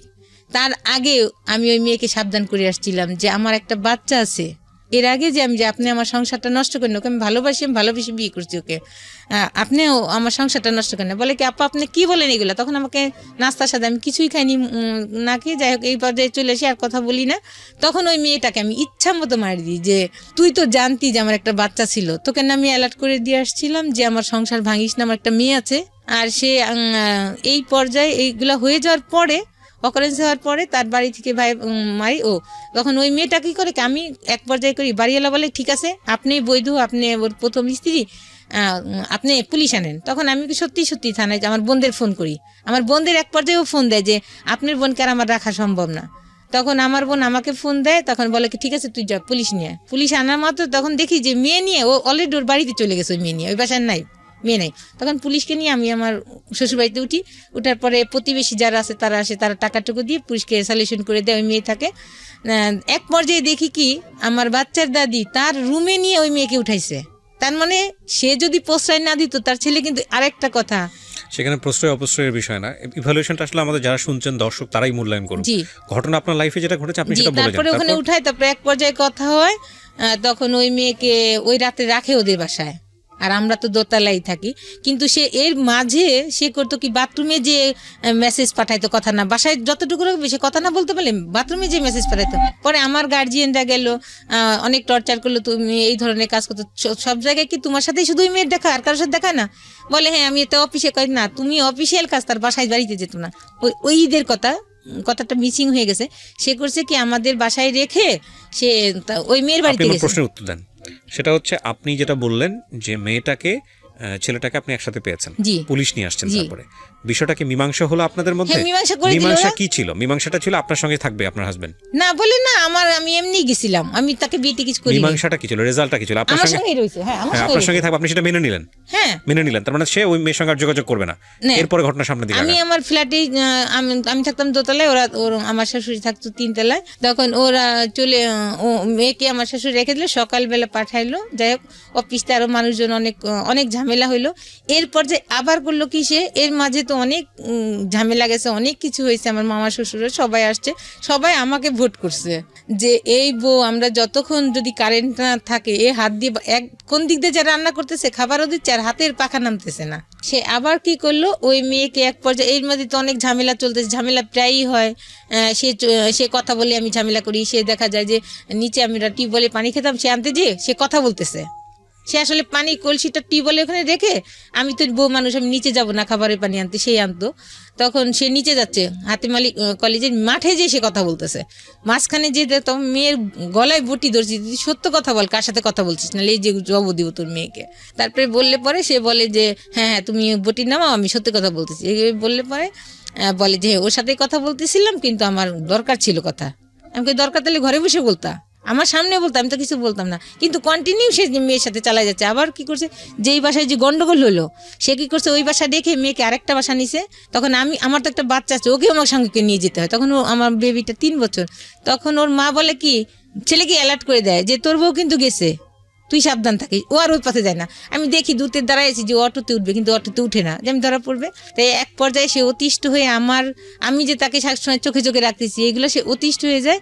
তার আগে আমি ওই মেয়েকে সাবধান করে আসছিলাম যে আমার একটা বাচ্চা আছে। এর আগে যে আমি যে আপনি আমার সংসারটা নষ্ট করেন, ওকে আমি ভালোবেসে বিয়ে করছি ওকে, আপনিও আমার সংসারটা নষ্ট করেন না। বলে কি আপা আপনি কি বলেন এগুলা? তখন আমাকে নাস্তার সাথে আমি কিছুই খাইনি না খেয়ে, যাই হোক এই পর্যায়ে চলে আসি, আর কথা বলি না। তখন ওই মেয়েটাকে আমি ইচ্ছা মতো মারি দিই যে তুই তো জানতি যে আমার একটা বাচ্চা ছিল, তোকে না আমি অ্যালার্ট করে দিয়ে আসছিলাম যে আমার সংসার ভাঙিস না, আমার একটা মেয়ে আছে। আর সে এই পর্যায়ে এইগুলা হয়ে যাওয়ার পরে, অকারেন্স হওয়ার পরে তার বাড়ি থেকে ভাই মারি। তখন ওই মেয়েটা কী করে, আমি এক পর্যায়ে করি, বাড়িওয়ালা বলে ঠিক আছে আপনি বৈধ, আপনি ওর প্রথম স্ত্রী, আপনি পুলিশ আনেন। তখন আমি সত্যি থানায় আমার বোনদের ফোন করি। আমার বোনদের এক পর্যায়েও ফোন দেয় যে আপনার বোনকে আর আমার রাখা সম্ভব না। তখন আমার বোন আমাকে ফোন দেয়, তখন বলে কি ঠিক আছে তুই যা পুলিশ নিয়ে। পুলিশ আনার মাত্র তখন দেখি যে মেয়ে নিয়ে ও অলরেডি ওর বাড়িতে চলে গেছে, ওই মেয়ে নিয়ে, ওই বাসায় নাই, মেয়ে নাই। তখন পুলিশকে নিয়ে আমি আমার শ্বশুরবাড়িতে উঠি। ওঠার পরে প্রতিবেশী যারা আছে তারা আসে, তারা টাকাটুকু দিয়ে পুলিশকে সলিউশন করে দেয়, ওই মেয়ে থাকে। এক পর্যায়ে দেখি কি আমার বাচ্চার দাদি তার রুমে নিয়ে ওই মেয়েকে উঠাইছে। তার মানে সে যদি প্রশ্রয় না দিত, তার ছেলে কিন্তু আরেকটা কথা, সেখানে প্রশ্রয় অপ্রশ্রয়ের বিষয় না, ইভালুয়েশনটা আসলে আমাদের যারা শুনছেন দর্শক তারাই মূল্যায়ন করুন। ঘটনা আপনার লাইফে যেটা ঘটেছে আপনি সেটা বলে যান। তারপরে ওখানে উঠায়, তারপরে এক পর্যায়ে কথা হয়, তখন ওই মেয়েকে ওই রাতে রাখে ওদের বাসায়, আর আমরা তো দোতলায় থাকি। কিন্তু সে এর মাঝে সে করতো কি, বাথরুমে যে মেসেজ পাঠাইতো, কথা না, বাসায় যতটুকু রাখবে সে কথা না বলতে পারলে বাথরুমে যে মেসেজ পাঠাইতো। পরে আমার গার্জিয়ানরা গেল, অনেক টর্চার করলো, তুমি এই ধরনের কাজ করতো, সব জায়গায় কি তোমার সাথেই শুধু ওই মেয়ের দেখা, আর কারোর সাথে দেখা না? বলে হ্যাঁ আমি এটা অফিসে করি না, তুমি অফিসিয়াল কাজ, তার বাসায় বাড়িতে যেত না। ওই ঈদের কথাটা মিসিং হয়ে গেছে। সে করছে কি আমাদের বাসায় রেখে সে ওই মেয়ের বাড়িতে গেছে। প্রশ্নের উত্তর দেন। সেটা হচ্ছে আপনি যেটা বললেন যে মেয়েটাকে ছেলেটাকে আপনি একসাথে পেয়েছেন, পুলিশ নিয়ে আসছেন, তারপরে বিষয়টা কি মীমাংসা হলো আপনাদের মধ্যে? মীমাংসা কি ছিল? মীমাংসাটা ছিল আপনার সঙ্গে থাকবে আপনার হাজবেন্ড না বলে না, আমি এমনি গেছিলাম, আমি তাকে বিয়ে কিছু করি। মীমাংসাটা কি ছিল, রেজাল্টটা কি ছিল? আপনার সঙ্গে রয়েছে, হ্যাঁ আপনার সঙ্গে থাকবে, আপনি সেটা মেনে নিলেন। হ্যাঁ মেনে নিলেন, তার মানে সে ওই মেয়ের সঙ্গে আর যোগাযোগ করবে না। এরপরে ঘটনা সামনে দিকে আমি আমার ফ্ল্যাটে, আমি থাকতাম দোতলায়, ওরা আমার শাশুড়ি থাকতো তিনতলায়। তখন ওরা চলে, মেয়েকে আমার শাশুড়ি রেখে দিল, সকালবেলা পাঠাইলো। যাই হোক অফিসে আরো মানুষজন অনেক ঝামেলা হইলো। এরপর যে আবার করলো কি, সে এর মাঝে তো অনেক ঝামেলা গেছে, অনেক কিছু হয়েছে। আমার মামা শ্বশুরের সবাই আসছে, সবাই আমাকে ভোট করছে যে এই বউ, আমরা যতক্ষণ যদি কারেন্ট না থাকে এ হাত দিয়ে কোন দিক দিয়ে যা রান্না করতেছে, খাবারও দিচ্ছে আর হাতের পাখা নামতেছে না। সে আবার কি করলো, ওই মেয়েকে এক পর্যায়ে, এর মধ্যে তো অনেক ঝামেলা চলতেছে, ঝামেলা প্রায়ই হয়। সে কথা বলে আমি ঝামেলা করি। সে দেখা যায় যে নিচে আমি টিউবওয়েলে পানি খেতাম, সে আনতে যেয়ে সে কথা বলতেছে। সে আসলে পানি কলসিটা টিউবওয়েলে ওখানে রেখে, আমি তো বউ মানুষ, আমি নিচে যাব না খাবারের পানি আনতে, সেই আনতো। তখন সে নিচে যাচ্ছে, হাতিমালি কলেজের মাঠে যেয়ে সে কথা বলতেছে। মাঝখানে যে তখন মেয়ের গলায় বটি ধরছি, সত্য কথা বল, কার সাথে কথা বলছিস, না এই যে জব দিব তোর মেয়েকে। তারপরে বললে পরে সে বলে যে হ্যাঁ তুমি বটি নামাও, আমি সত্যি কথা বলতেছি। বললে পরে বলে যে ওর সাথে কথা বলতেছিলাম, কিন্তু আমার দরকার ছিল কথা। আমাকে দরকার তাহলে ঘরে বসে বলতা, আমার সামনে বলতাম, আমি তো কিছু বলতাম না। কিন্তু কন্টিনিউ সে মেয়ের সাথে চালাই যাচ্ছে। আবার কি করছে, যেই বাসায় যে গন্ডগোল হলো, সে কি করছে, ওই বাসা দেখে মেয়েকে আরেকটা বাসা নিছে। তখন আমার তো একটা বাচ্চা আছে, ওকে আমার সঙ্গে নিয়ে যেতে হয়। তখন আমার বেবিটা 3 বছর। তখন ওর মা বলে কি, ছেলেকে অ্যালার্ট করে দেয় যে তোর বউ কিন্তু গেছে, তুই সাবধান থাকিস। ও আর ওই পথে যায় না। আমি দেখি দূতের দাঁড়াইছি যে অটোতে উঠবে, কিন্তু অটোতে উঠে না, যে আমি ধরা পড়বে। তাই এক পর্যায়ে সে অতিষ্ঠ হয়ে আমি যে তাকে সবসময় চোখে চোখে রাখতেছি, এগুলো সে অতিষ্ঠ হয়ে যায়।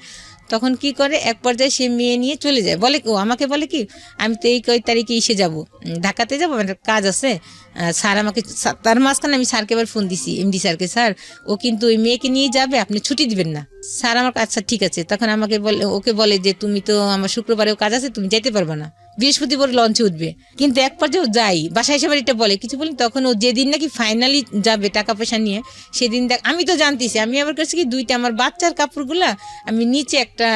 তখন কি করে, এক পর্যায়ে সে মেয়ে নিয়ে চলে যায়। বলে আমাকে বলে কি, আমি তো এই কয় তারিখে এসে যাব, ঢাকাতে যাবো, আমার কাজ আছে। স্যার আমাকে, তার মাঝখানে আমি স্যারকে এবার ফোন দিছি, এমডি স্যারকে, স্যার ও কিন্তু ওই মেয়েকে নিয়ে যাবে, আপনি ছুটি দিবেন না। স্যার আমার আচ্ছা ঠিক আছে। তখন ওকে বলে যে তুমি তো আমার শুক্রবারেও কাজ আছে, তুমি যাইতে পারবে না, বৃহস্পতিবার লঞ্চে উঠবে। কিন্তু এক পর্যায়ে যাই, বাসায় এসে এটা বলে, কিছু বলি। তখন ও যেদিন নাকি ফাইনালি যাবে টাকা পয়সা নিয়ে, সেদিন আমি তো জানতেছি, আমি আবার কাছে কি 2টা আমার বাচ্চার কাপড়গুলা আমি নিচে একটা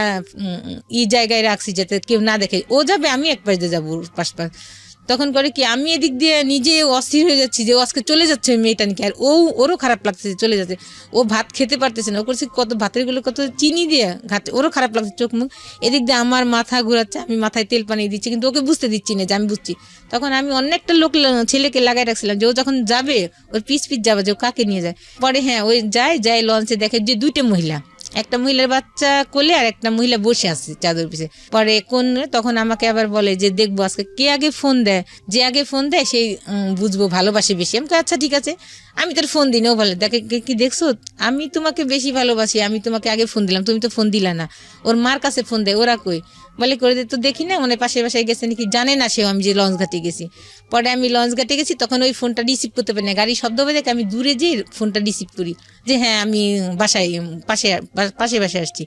জায়গায় রাখছি যাতে কেউ না দেখে। ও যাবে, আমি এক পাশে যাবো পাশ। তখন করে কি আমি এদিক দিয়ে নিজে অস্থির হয়ে যাচ্ছি যে ও আজকে চলে যাচ্ছে ওই মেয়েটা নিয়ে, আর ওরও খারাপ লাগছে যে চলে যাচ্ছে, ও ভাত খেতে পারতেছে না, ও করছে কত ভাতের গুলো কত চিনি দিয়ে খাচ্ছে, ওরও খারাপ লাগছে চোখ মুখ, এদিক দিয়ে আমার মাথা ঘুরাচ্ছে, আমি মাথায় তেল পানি দিচ্ছি কিন্তু ওকে বুঝতে দিচ্ছি না যে আমি বুঝছি। তখন আমি অন্য একটা ছেলেকে লাগাই রাখছিলাম যে ও যখন যাবে ওর পিছ যাবে যে ও কাকে নিয়ে যায়। পরে হ্যাঁ ওই যায় লঞ্চে দেখে যে 2টা মহিলা, একটা মহিলার বাচ্চা কোলে আর একটা মহিলা বসে আছে চাদর পিছে। পরে তখন আমাকে আবার বলে যে দেখবো আজকে কে আগে ফোন দেয়, যে আগে ফোন দেয় সেই বুঝবো ভালোবাসে বেশি। আমি তো আচ্ছা ঠিক আছে, আমি তোর ফোন দিই না। ও বলে দেখে কি দেখছো, আমি তোমাকে বেশি ভালোবাসি, আমি তোমাকে আগে ফোন দিলাম, তুমি তো ফোন দিলা না। ওর মার কাছে ফোন দেয়, ওরা কই বলে করে তো দেখি না, মানে পাশে বাসায় গেছে নাকি জানে না সেও আমি যে লঞ্চ ঘাটে গেছি। পরে আমি লঞ্চ ঘাটে গেছি, তখন ওই ফোনটা রিসিভ করতে পারি না, গাড়ি শব্দ হয়ে দেখে আমি দূরে যেয়ে ফোনটা রিসিভ করি যে হ্যাঁ আমি বাসায় পাশে বাসায় আসছি।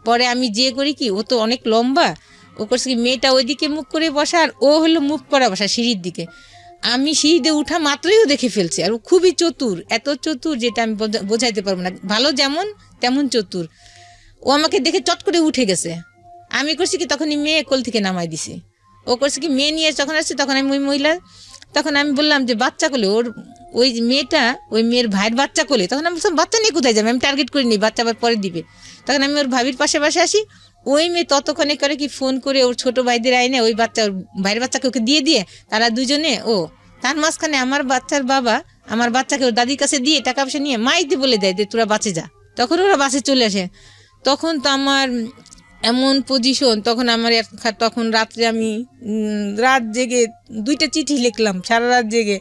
পরে আমি যে করি কি, ও তো অনেক লম্বা, ও করছে কি মেয়েটা ওইদিকে মুখ করে বসা আর ও হলো মুখ করা বসা সিঁড়ির দিকে। আমি সিঁড়িতে উঠা মাত্রই ও দেখে ফেলছে, আর ও খুবই চতুর, এত চতুর যেটা আমি বোঝাইতে পারবো না, ভালো যেমন তেমন চতুর। ও আমাকে দেখে চট করে উঠে গেছে। আমি করছি কি তখনই মেয়ে কোল থেকে নামাই দিছি। ও করছে কি মেয়ে নিয়ে যখন আসছে তখন আমি ওই মহিলা, তখন আমি বললাম যে বাচ্চা কোলে, ওর ওই মেয়েটা ওই মেয়ের ভাইয়ের বাচ্চা কোলে। তখন আমি বললাম বাচ্চা নিয়ে কোথায় যাবে, আমি টার্গেট করিনি, বাচ্চা আবার পরে দিবে। তখন আমি ওর ভাবির পাশে আসি, ওই মেয়ে ততক্ষণে করে কি ফোন করে ওর ছোট ভাইদের আইনে ওই বাচ্চা ওর ভাইয়ের বাচ্চাকে ওকে দিয়ে তারা দুজনে তার মাঝখানে আমার বাচ্চার বাবা আমার বাচ্চাকে ওর দাদির কাছে দিয়ে টাকা পয়সা নিয়ে মাইতে বলে দেয় যে তোরা বাঁচে যা। তখন ওরা বাসে চলে আসে। তখন তো আমার এমন পজিশন, তখন রাত্রে আমি রাত জেগে 2টা চিঠি লিখলাম, সারা রাত জেগে।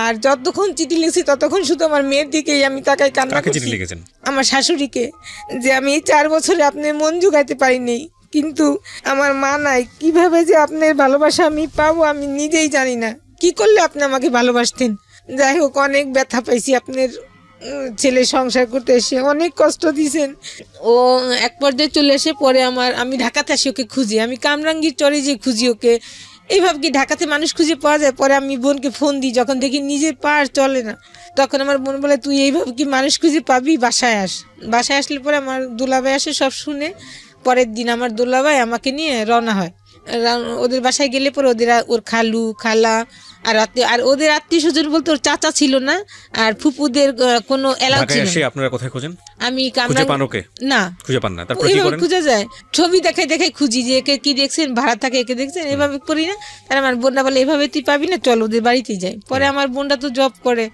আর যতক্ষণ চিঠি লিখছি ততক্ষণ শুধু আমার মেয়ের দিকেই আমি তাকাই কান্না করছি। আমার শাশুড়িকে, যে আমি এই 4 বছরে আপনার মন জোগাইতে পারিনি, কিন্তু আমার মা নাই, কিভাবে যে আপনার ভালোবাসা আমি পাবো আমি নিজেই জানি না, কি করলে আপনি আমাকে ভালোবাসতেন। যাই হোক, অনেক ব্যথা পাইছি, আপনার ছেলে সংসার করতে এসে অনেক কষ্ট দিয়েছেন। ও এক পর্যায়ে চলে এসে পরে আমি ঢাকাতে আসি ওকে খুঁজি, আমি কামরাঙ্গীর চরে যে খুঁজি ওকে, এইভাবে কি ঢাকাতে মানুষ খুঁজে পাওয়া যায়। পরে আমি বোনকে ফোন দিই, যখন দেখি নিজের পা চলে না, তখন আমার বোন বলে তুই এইভাবে কি মানুষ খুঁজে পাবি, বাসায় আসলে পরে আমার দুলাভাই আসে সব শুনে। পরের দিন আমার দুলাভাই আমাকে নিয়ে রওনা হয়। ওদের বাসায় গেলে পরে ওর খালু খালা আর ওদের আত্মীয় স্বজন বলতে ওর চাচা ছিল না, আর ফুপুদের কোনো এলাকা ছিল না। আপনারা কোথায় খোঁজেন? আমি না খুঁজে পান না, তারপর কি করেন? খুঁজে যায়, ছবি দেখাই খুঁজি যে একে কি দেখছেন, ভাড়া থাকে একে দেখছেন, এভাবে করি না। তার আমার বোনরা বলে এভাবে তুই পাবি না, চল ওদের বাড়িতেই যাই। পরে আমার বোনটা তো জব করে,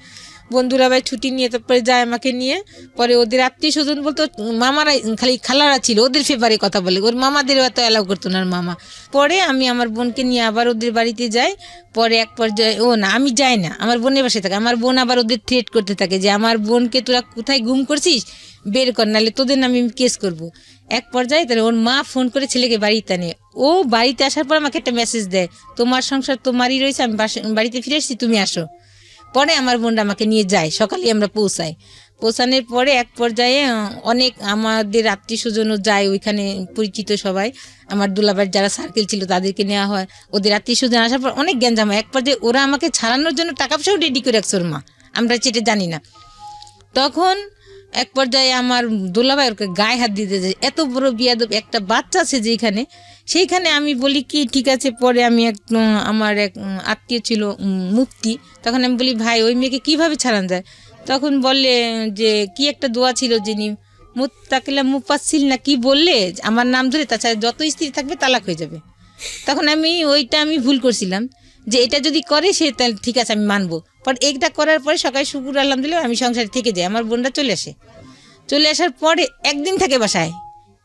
বন্ধুরা ভাই ছুটি নিয়ে তারপরে যায় আমাকে নিয়ে। পরে ওদের আত্মীয় স্বজন বলতো মামারা, খালি খালারা ছিল, ওদের ফেভারে কথা বলে, ওর মামাদেরও এত অ্যালাউ করতো না মামা। পরে আমি আমার বোনকে নিয়ে আবার ওদের বাড়িতে যাই। পরে এক পর্যায়ে আমি যাই না, আমার বোনের বাসায় থাকে। আমার বোন আবার ওদের থ্রেট করতে থাকে যে আমার বোনকে তোরা কোথায় গুম করছিস, বের কর, নাহলে তোদের নামে আমি কেস করব। এক পর্যায়ে তাহলে ওর মা ফোন করে ছেলেকে বাড়িতে আনে। ও বাড়িতে আসার পর আমাকে একটা মেসেজ দেয়, তোমার সংসার তোমারই রয়েছে, আমি বাড়িতে ফিরে এসেছি, তুমি আসো। পরে আমার বোনটা আমাকে নিয়ে যায়, সকালে আমরা পৌঁছানোর পরে এক পর্যায়ে অনেক আমাদের আত্মীয় স্বজনও যায় ওইখানে, পরিচিত সবাই, আমার দুলাভাইয়ের যারা সার্কেল ছিল তাদেরকে নেওয়া হয়। ওদের আত্মীয় স্বজন আসার পর অনেক জ্ঞানজাম হয়। এক পর্যায়ে ওরা আমাকে ছাড়ানোর জন্য টাকা পয়সাও রেডি করে রাখছে ওর মা, আমরা সেটা জানি না। তখন এক পর্যায়ে আমার দুলাভাই ওকে গায়ে হাত দিতে যায়, এত বড় বিয়াদব একটা বাচ্চা আছে যেখানে, সেইখানে আমি বলি কি ঠিক আছে। পরে আমি আমার এক আত্মীয় ছিল মুফতি, তখন আমি বলি ভাই ওই মেয়েকে কিভাবে ছাড়ানো যায়। তখন বললে যে কি একটা দোয়া ছিল যিনি মুত্তাকিলা মুফাসসিল না কি বললে আমার নাম ধরে, তাছাড়া যত স্ত্রী থাকবে তালাক হয়ে যাবে। তখন আমি ভুল করছিলাম যে এটা যদি করে সে তাহলে ঠিক আছে আমি মানবো। পর এটা করার পরে সকালে শুকুর আলহামদুলিল্লাহ আমি সংসারে থেকে যাই। আমার বোনরা চলে আসার পরে একদিন থাকে বাসায়,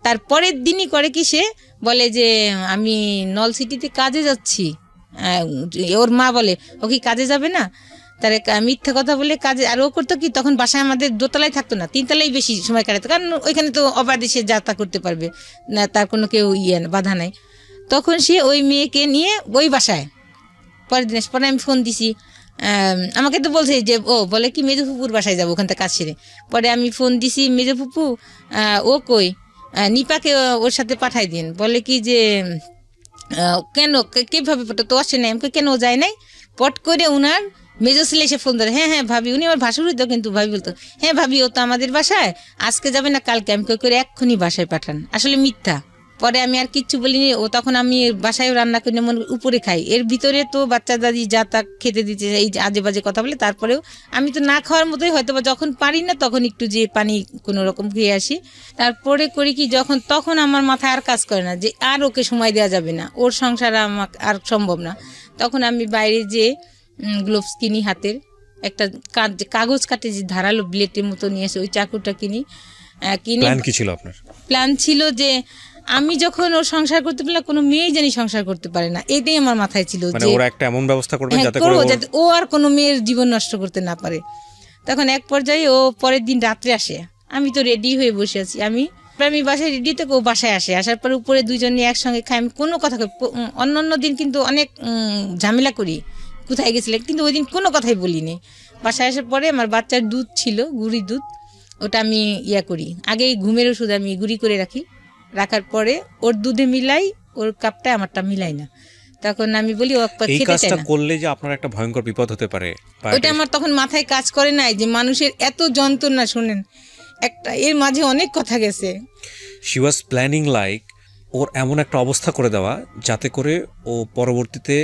তারপরের দিনই করে কি সে বলে যে আমি নল সিটিতে কাজে যাচ্ছি। ওর মা বলে ও কি কাজে যাবে না, তার মিথ্যা কথা বলে কাজে। আর ও করতো কি তখন বাসায় আমাদের দোতলায় থাকতো না, 3তলায় বেশি সময় কাটাতো, কারণ ওইখানে তো অবাধে সে যাত্রা করতে পারবে না, তার কোনো কেউ বাধা নাই। তখন সে ওই মেয়েকে নিয়ে ওই বাসায়, পরের দিন পরে আমি ফোন দিছি, আমাকে তো বলছে যে বলে কি মেজো ফুপুর বাসায় যাবো ওখান থেকে কাজ সেরে। পরে আমি ফোন দিছি মেজো ফুপু ও কই, নিপাকে ওর সাথে পাঠাই দিন। বলে কি যে কেন কীভাবে তো আসে নাই, আমাকে কেন যায় নাই। পট করে উনার মেজো ছেলে এসে ফোন ধরে, হ্যাঁ ভাবি, উনি আমার ভাসুরি তো, কিন্তু ভাবি বলতো হ্যাঁ ভাবি ও তো আমাদের বাসায় আজকে যাবে না কালকে। আমি কই করে এক্ষুনি বাসায় পাঠান, আসলে মিথ্যা, পরে আমি আর কিচ্ছু বলিনি। ও তখন আমি বাসায়ও রান্না করে মনে উপরে খাই, এর ভিতরে তো বাচ্চা দাদি যা তা খেতে দিতে এই যে আজে বাজে কথা বলে, তারপরেও আমি তো না খাওয়ার মতোই হয়তো বা যখন পারি না তখন একটু যে পানি কোনো রকম খেয়ে আসি। তারপরে করি কি তখন আমার মাথায় আর কাজ করে না যে আর ওকে সময় দেওয়া যাবে না, ওর সংসার আমাকে আর সম্ভব না। তখন আমি বাইরে যে গ্লোভস কিনি হাতের, একটা কাগজ কাটে যে ধারালো ব্লেডের মতো নিয়ে আসে, ওই চাকুটা কিনি। কিনে প্ল্যান কি ছিল আপনার? প্ল্যান ছিল যে আমি যখন ওর সংসার করতে পারলাম, কোনো মেয়েই জানি সংসার করতে পারে না, এটাই আমার মাথায় ছিল মানে যে ওরা একটা এমন ব্যবস্থা করবে হ্যাঁ, যাতে করবো, করে যাতে ও আর কোনো মেয়ের জীবন নষ্ট করতে না পারে। তখন এক পর্যায়ে ও পরের দিন রাত্রে আসে, আমি তো রেডি হয়ে বসে আছি, আমি বাসায় রেডি থেকে ও বাসায় আসে, আসার পরে উপরে দুজনে একসঙ্গে খাই। আমি কোনো কথা অন্য দিন কিন্তু অনেক ঝামেলা করি কোথায় গেছিলে, কিন্তু ওই দিন কোনো কথাই বলিনি। বাসায় আসার পরে আমার বাচ্চার দুধ ছিল, গুঁড়ি দুধ, ওটা আমি করি, আগেই ঘুমের ওষুধ আমি গুঁড়ি করে রাখার পরে ওর দুধে মিলাই, ওর কাপটা আমারটা মিলাই না। তখন আমি বলি ও এই খেতে চায় কাজটা না। করলে যে আপনার একটা ভয়ঙ্কর বিপদ হতে পারে, ওইটা আমার তখন মাথায় কাজ করে নাই যে মানুষের এত যন্ত্রণা। শুনেন, একটা এর মাঝে অনেক কথা গেছে। শি ওয়াজ প্ল্যানিং লাইক ওর এমন একটা অবস্থা করে দেওয়া যাতে করে ও পরবর্তীতে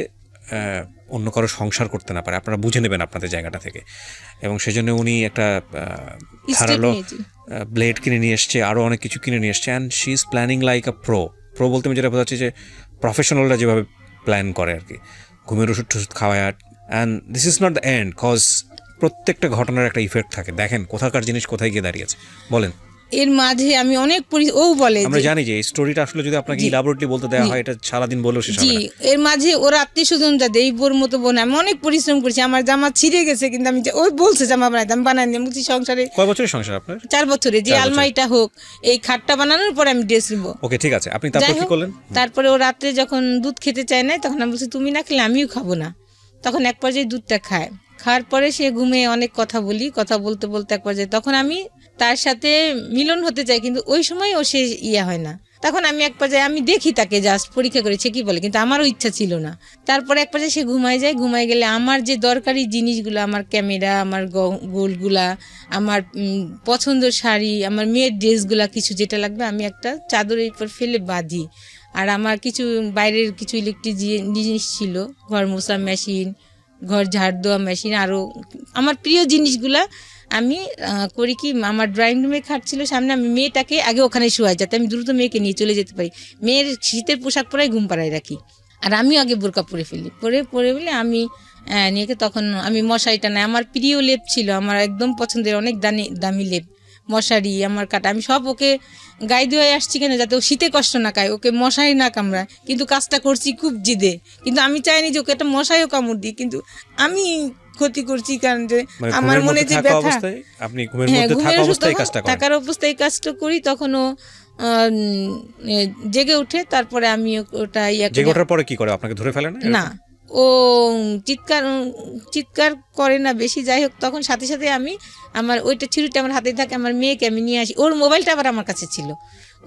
অন্য কারো সংসার করতে না পারে, আপনারা বুঝে নেবেন আপনাদের জায়গাটা থেকে। এবং সেজন্য উনি একটা ধারালো ব্লেড কিনে নিয়ে এসছে, আরও অনেক কিছু কিনে নিয়ে এসছে। And she is planning like a pro বলতে আমি যেটা বোঝাচ্ছি যে প্রফেশনালরা যেভাবে প্ল্যান করে আর কি, ঘুমের ওষুধ টষুধ খাওয়ায়। And this is not the end, cause প্রত্যেকটা ঘটনার একটা ইফেক্ট থাকে। দেখেন কোথাকার জিনিস কোথায় গিয়ে দাঁড়িয়েছে, বলেন। এর মাঝে আমি অনেক ও বলে আমরা জানি যে এই স্টোরিটা আসলে যদি আপনাকে ইলাবোরেটলি বলতে দেওয়া হয় এটা সারাদিন বলেও শেষ হবে না। এর মাঝে ওর আত্মীয় স্বজন যাদের এই বোর মতো বোন, আমি অনেক পরিশ্রম করছি, আমার জামা ছিঁড়ে গেছে কিন্তু আমি ওই বলছে জামা বানাইতে, আমি বানাই নিয়ে বলছি সংসারে। কয় বছরের সংসার আপনার? 4 বছরে। যে আলমারিটা হোক, এই খাটটা বানানোর পরে আমি ড্রেস নিবো। ওকে, ঠিক আছে, আপনি তারপর কি করলেন? তারপরে ও রাত্রে যখন দুধ খেতে চায় না, তখন আমি বলছি তুমি না খেলে আমিও খাবো না। তখন এক পর্যায়ে দুধটা খাওয়ার পরে সে ঘুমিয়ে অনেক কথা বলতে বলতে এক পর্যায়ে তখন আমি তার সাথে মিলন হতে চাই, কিন্তু ওই সময় ও সে হয় না। তখন আমি এক পর্যায়ে আমি দেখি তাকে, জাস্ট পরীক্ষা করেছে কি বলে, কিন্তু আমারও ইচ্ছা ছিল না। তারপরে এক পর্যায়ে সে ঘুমায় গেলে আমার যে দরকারি জিনিসগুলো, আমার ক্যামেরা, আমার গোলগুলা, আমার পছন্দের শাড়ি, আমার মেয়ের ড্রেসগুলা, কিছু যেটা লাগবে আমি একটা চাদরের উপর ফেলে বাঁধি। আর আমার কিছু বাইরের কিছু ইলেকট্রিক জিনিস ছিল, ঘর মোছা মেশিন, ঘর ঝাড় দেওয়া মেশিন, আরও আমার প্রিয় জিনিসগুলা আমি করি কি, আমার ড্রয়িং রুমে খাট ছিল সামনে, আমি মেয়েটাকে আগে ওখানে শোয়াই যাতে আমি দ্রুত মেয়েকে নিয়ে চলে যেতে পারি। মেয়ের শীতের পোশাক পরাই ঘুম পাড়ায় রাখি, আর আমিও আগে বোরকা পরে ফেলি। পরে বলে আমি নিয়ে তখন আমি মশারিটা নাই, আমার প্রিয় লেপ ছিল, আমার একদম পছন্দের অনেক দামি লেপ, মশারি, আমার কাটা, আমি সব ওকে গায়ে দিয়ে আসছি কেন, যাতে ও শীতে কষ্ট না খায়, ওকে মশারি না কামড়ায়। কিন্তু কাজটা করছি খুব জিদে, কিন্তু আমি চাইনি যে ওকে একটা মশারিও কামড় দিই, কিন্তু আমি ক্ষতি করছি, কারণ যে আমার মনে যে ব্যথা, আপনি ঘুমের মধ্যে থাকা অবস্থায় কাজটা করেন, থাকার অবস্থায় কাজটা করি, তখন ও জেগে উঠে। তারপরে আমি ওটা জেগে ওঠার পরে কি করে, আপনাকে ধরে ফেলে না? ও চিৎকার করে না বেশি, যাই হোক। তখন সাথে সাথে আমি আমার ওইটা ছুরিটা আমার হাতেই থাকে, আমার মেয়েকে আমি নিয়ে আসি। ওর মোবাইলটা আবার আমার কাছে ছিল,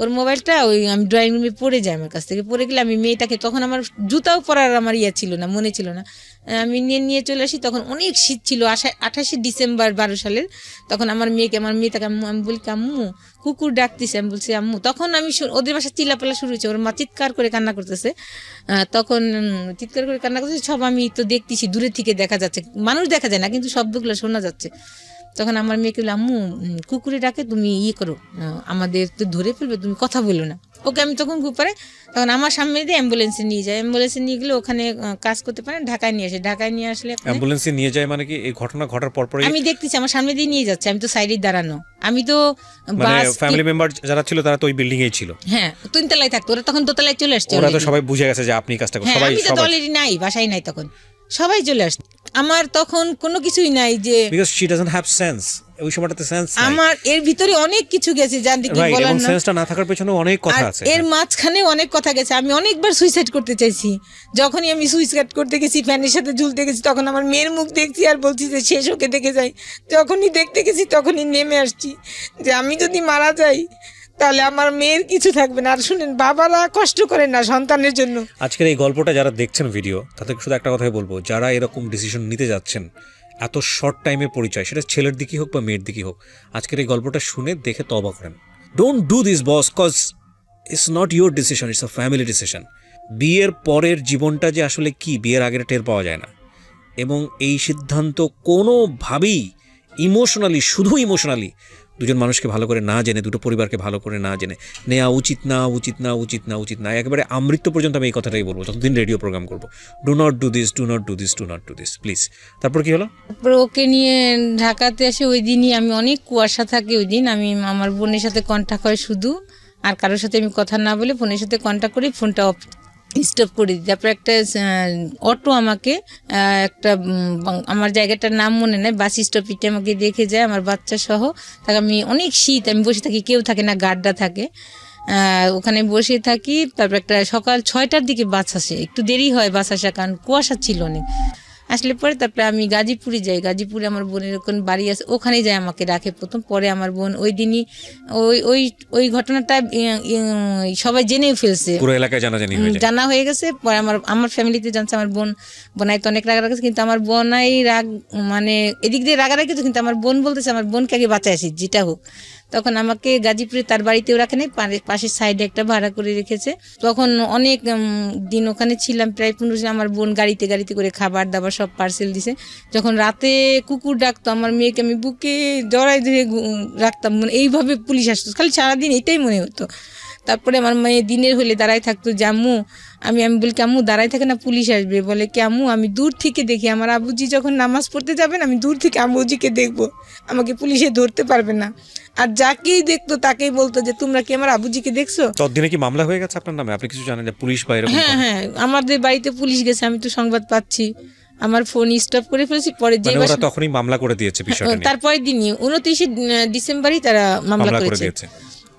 ওর মোবাইলটা আমি ড্রয়িং রুমে পড়ে যাই, আমার কাছ থেকে পড়ে গেলে আমি মেয়েটাকে, তখন আমার জুতাও পরার আমার ছিল না, মনে ছিল না, আমি নিয়ে চলে আসি। তখন অনেক শীত ছিল, 28শে ডিসেম্বর 12 সালের। তখন আমার মেয়েটাকে আমি বলি আম্মু কুকুর ডাকতেছে, আমি বলছি আম্মু। তখন আমি ওদের বাসায় চিল্লাপাল্লা শুরু হয়েছে, ওর মা চিৎকার করে কান্না করতেছে, তখন চিৎকার করে কান্না করতেছে, সব আমি তো দেখতেছি, দূরে থেকে দেখা যাচ্ছে, মানুষ দেখা যায় না কিন্তু শব্দগুলো শোনা যাচ্ছে। তখন আমার মেয়েকে বলে আম্মু কুকুরে ডাকে, তুমি করো, আমাদের তো ধরে ফেলবে, তুমি কথা বলো না। ওকে আমি তখন পারে, তখন আমার সামনে দিয়ে অ্যাম্বুলেন্সে নিয়ে যায়, অ্যাম্বুলেন্সে নিয়ে গেলে ওখানে কাজ করতে পারে, ঢাকায় নিয়ে আসে। ঢাকায় নিয়ে আসলে অ্যাম্বুলেন্সে নিয়ে যায় মানে কি, এই ঘটনা ঘটার পর পরে আমি দেখতেছি আমার সামনে দিয়ে নিয়ে যাচ্ছে, আমি তো সাইডে দাঁড়ানো, আমি তো ফ্যামিলি মেম্বার যারা ছিল তারা তো ওই বিল্ডিং এই ছিল, হ্যাঁ 3 তলায় থাকতো, ওরা তখন দোতলায় চলে আসছে, ওরা তো সবাই বুঝে গেছে যে আপনি কাজটা করেন, সবাই তো অলরেডি নাই, বাসায় নাই, তখন সবাই চলে আসছে। আমার তখন কোনো কিছুই নাই, যে because she doesn't have sense, ওই সময়টাতে সেন্স নাই। আমার এর ভিতরে অনেক কিছু গেছে, জানতে কি বলার না, সেন্সটা না থাকার পেছনে অনেক কথা আছে, এর মাঝখানে অনেক কথা গেছে। আমি অনেকবার সুইসাইড করতে চাইছি, যখনই আমি সুইসাইড করতে গেছি, ফ্যানের সাথে ঝুলতে গেছি, তখন আমার মেয়ের মুখ দেখছি আর বলছি যে শেষ ওকে দেখে যাই। যখনই দেখতে গেছি তখনই নেমে আসছি যে আমি যদি মারা যাই তাহলে আমার মেয়ের কিছু থাকবে না। আর শুনেন, বাবারা কষ্ট করেন না সন্তানের জন্য। আজকের এই গল্পটা যারা দেখছেন ভিডিও, তাদের শুধু একটা কথাই বলবো, যারা এরকম ডিসিশন নিতে যাচ্ছেন, এত শর্ট টাইমে পরিচয়, সেটা ছেলের দিকেই হোক বা মেয়ের দিকেই হোক, আজকের এই গল্পটা শুনে দেখে তওবা করেন। Don't do this boss, cause it's not your decision, it's a family decision. বিয়ের পরের জীবনটা যে আসলে কি বিয়ের আগের টের পাওয়া যায় না, এবং এই সিদ্ধান্ত কোনোভাবেই ইমোশনালি, শুধু ইমোশনালি দুজন মানুষকে ভালো করে না জেনে, দুটো পরিবারকে ভালো করে না জেনে নেওয়া উচিত না, উচিত না, উচিত না, উচিত না। একেবারে আমৃত্যু পর্যন্ত আমি এই কথাটাই বলবো, যতদিন রেডিও প্রোগ্রাম করবো। Do not do this, do not do this, do not do this, please. তারপর কি হলো? তারপর ওকে নিয়ে ঢাকাতে আসে, ওই দিনই আমি অনেক কুয়াশা থাকে ওই দিন, আমি আমার বোনের সাথে কন্ট্যাক্ট হয় শুধু, আর কারোর সাথে আমি কথা না বলে ফোনের সাথে কন্ট্যাক্ট করি, ফোনটা অফ স্টপ করে দিই। তারপর একটা অটো আমাকে একটা আমার জায়গাটার নাম মনে নেই, বাস স্টপিটে আমাকে রেখে যায় আমার বাচ্চা সহ। তাকে আমি অনেক শীত, আমি বসে থাকি, কেউ থাকে না, গার্ডরা থাকে, ওখানে বসে থাকি। তারপর একটা সকাল 6টার দিকে বাস আসে, একটু দেরি হয় বাস আসা, কারণ কুয়াশা ছিল অনেক। আসলে পরে তারপরে আমি গাজীপুরে যাই, গাজীপুরে আমার বোনের ওখানে বাড়ি আছে, ওখানে যাই আমাকে রাখে প্রথম। পরে আমার বোন ওই দিনই ওই ওই ওই ঘটনাটা সবাই জেনেও ফেলছে, পুরো এলাকায় জানাজানি হয়ে যায়। জানা হয়ে গেছে। পরে আমার ফ্যামিলিতে জানছে, আমার বোনাই তো অনেক রাগারাগ আছে, কিন্তু আমার বোনাই রাগ মানে এদিক দিয়ে রাগারাগ কিছু, কিন্তু আমার বোন বলতেছে আমার বোনকে আগে বাঁচায় আসি যেটা হোক। তখন আমাকে গাজীপুরে তার বাড়িতেও রাখে নাই, পাশের সাইডে একটা ভাড়া করে রেখেছে। তখন অনেক দিন ওখানে ছিলাম, প্রায় 15 দিন। আমার বোন গাড়িতে করে খাবার দাবার সব পার্সেল দিছে। যখন রাতে কুকুর ডাকতো, আমার মেয়েকে আমি বুকে জড়াই ধরে রাখতাম, মানে এইভাবে পুলিশ আসতো, খালি সারাদিন এটাই মনে হতো। তারপরে আমার মেয়ে দিনের হলে দাঁড়ায় থাকতো যে আম্মু, আমি বলি কি আম্মু দাঁড়ায় থাকে না, পুলিশ আসবে। বলে কি আম্মু আমি দূর থেকে দেখি, আমার আবুজি যখন নামাজ পড়তে যাবেন আমি দূর থেকে আম্মুজিকে দেখবো, আমাকে পুলিশে ধরতে পারবে না। আর যাকেই দেখতো তাকেই বলতো যে তোমরা কি আমার আবুজিকে দেখছো। ততদিনে কি মামলা হয়ে গেছে আপনার নামে? আপনি কিছু জানেন যে পুলিশ বা এরকম? হ্যাঁ হ্যাঁ, আমাদের বাড়িতে পুলিশ গেছে, আমি তো সংবাদ পাচ্ছি, আমার ফোন স্টপ করে ফেলেছি। পরে যে মানে ওরা তখনই মামলা করে দিয়েছে বিষয়টা নিয়ে? তারপরের দিনই 29 ডিসেম্বরই তারা মামলা করে দিয়েছে।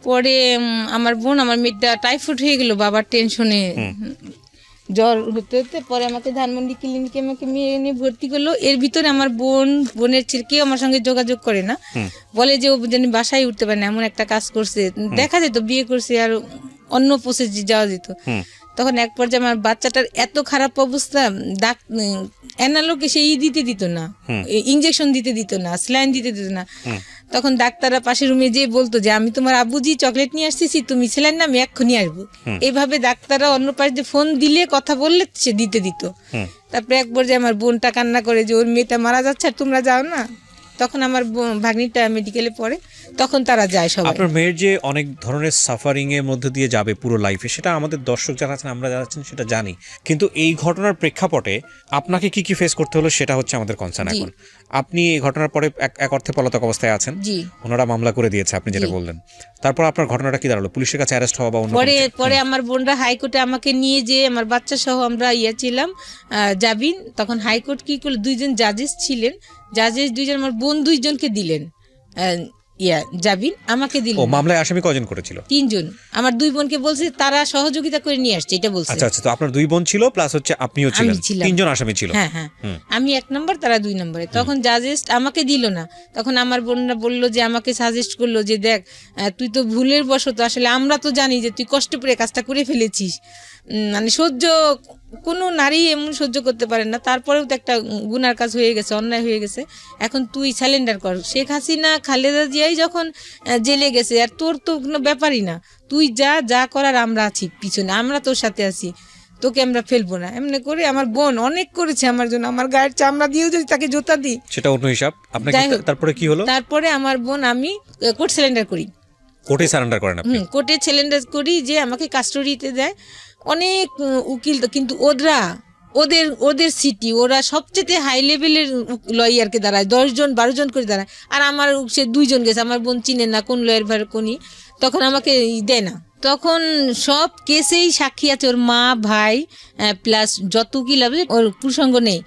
পরে আমার বোন, আমার মেয়েটা টাইফয়েড হয়ে গেল বাবার টেনশনে, জ্বর হতে হতে পরে আমাকে ধানমন্ডি ক্লিনিকে আমাকে মেয়ে নিয়ে ভর্তি করলো। এর ভিতরে আমার বোনের ছেলে কেউ আমার সঙ্গে যোগাযোগ করে না, বলে যে ও যেন বাসায় উঠতে পারে না, এমন একটা কাজ করছে। দেখা যেত বিয়ে করছে আর অন্য পোষে যাওয়া যেত। তখন এক পর্যায়ে আমার বাচ্চাটার এত খারাপ অবস্থা, অ্যানালোকে সে দিতে দিত না, ইঞ্জেকশন দিতে দিত না, স্যালাইন দিতে দিত না। তখন ডাক্তাররা পাশের রুমে যেয়ে বলতো যে আমি তোমার আব্বুজি চকলেট নিয়ে আসতেছি, তুমি স্যালাইন না, আমি এক্ষুনি আসবো। এইভাবে ডাক্তাররা অন্য পাশে যে ফোন দিলে কথা বললে সে দিতে দিত। তারপরে এক পর্যায়ে আমার বোনটা কান্না করে যে ওর মেয়েটা মারা যাচ্ছে আর তোমরা যাও না। তখন আমার ভাগ্নিটা মেডিকেলে পড়ে, তখন তারা যায় সবাই। আপনার মেয়ের যে অনেক ধরনের সাফারিং এর মধ্যে দিয়ে যাবে পুরো লাইফে, সেটা আমাদের দর্শক যারা আছেন, আমরা যারা আছেন সেটা জানি, কিন্তু এই ঘটনার প্রেক্ষাপটে আপনাকে কি কি ফেস করতে হলো সেটা হচ্ছে আমাদের কনসার্ন এখন। আপনি এই ঘটনার পরে এক অর্থে পলাতক অবস্থায় আছেন, ওনারা মামলা করে দিয়েছে আপনি যেটা বললেন। তারপর আপনার ঘটনাটা কি দাঁড়ালো? পুলিশের কাছে অ্যারেস্ট হওয়া বা অন্য? পরে আমার বোনরা হাইকোর্টে আমাকে নিয়ে যে আমার বাচ্চা সহ আমরা ছিলাম যাবিন। তখন হাইকোর্ট কি করলো, 2জন জাজেস ছিলেন, জাজেস 2জন আমার বোন 2জনকে দিলেন জামিন, আমাকে দিল। ও মামলায় আসামি কয়জন করেছিল? 3জন। আমার 2 বোনকে বলছে তারা সহযোগিতা করে নিয়ে আসছে, এটা বলছে। আচ্ছা আচ্ছা, তো আপনার 2 বোন ছিল প্লাস হচ্ছে আপনিও ছিলেন, 3জন আসামি ছিল। হ্যাঁ হ্যাঁ, আমি 1 নম্বর, তারা 2 নম্বরে। তখন জাজেস আমাকে দিল না। তখন আমার বোনরা বললো যে আমাকে সাজেস্ট করলো যে দেখ তুই তো ভুলের বশত, আসলে আমরা তো জানি যে তুই কষ্ট করে কাজটা করে ফেলেছিস, মানে সহ্য কোনো নারী এমন সহ্য করতে পারে না, তারপরেও তো একটা গুনার কাজ হয়ে গেছে, অন্যায় হয়ে গেছে, এখন তুই স্যালেন্ডার কর। শেখ হাসিনা খালেদা জিয়াই যখন জেলে গেছে, আর তোর তো কোনো ব্যাপারই না, তুই যা করার আমরা আছি পিছনে, আমরা তোর সাথে আছি, তোকে আমরা ফেলবো না। এমনি করে আমার বোন অনেক করেছে আমার জন্য, আমার গায়ের চামড়া দিয়েও যদি তাকে জোতা দিই সেটা অন্য হিসাব। আপনাকে তারপরে কি হলো? তারপরে আমার বোন, আমি কোর্ট স্যালেন্ডার করি। কোর্টে সারেন্ডার করেন আপনি? কোর্টে স্যালেন্ডার করি, যে আমাকে কাস্টডিতে দেয় অনেক উকিল, কিন্তু ওদের সিটি, ওরা সবচেয়ে হাই লেভেলের লয়ারকে দাঁড়ায়, 10 জন 12 জন করে দাঁড়ায়, আর আমার সে 2 জন গেছে, আমার বোন চিনে না কোন লয়ার ভার কোনি, তখন আমাকে দেয় না। তখন সব কেসেই সাক্ষী আছে ওর মা ভাই প্লাস যত উকিল হবে, ওর প্রসঙ্গ নেই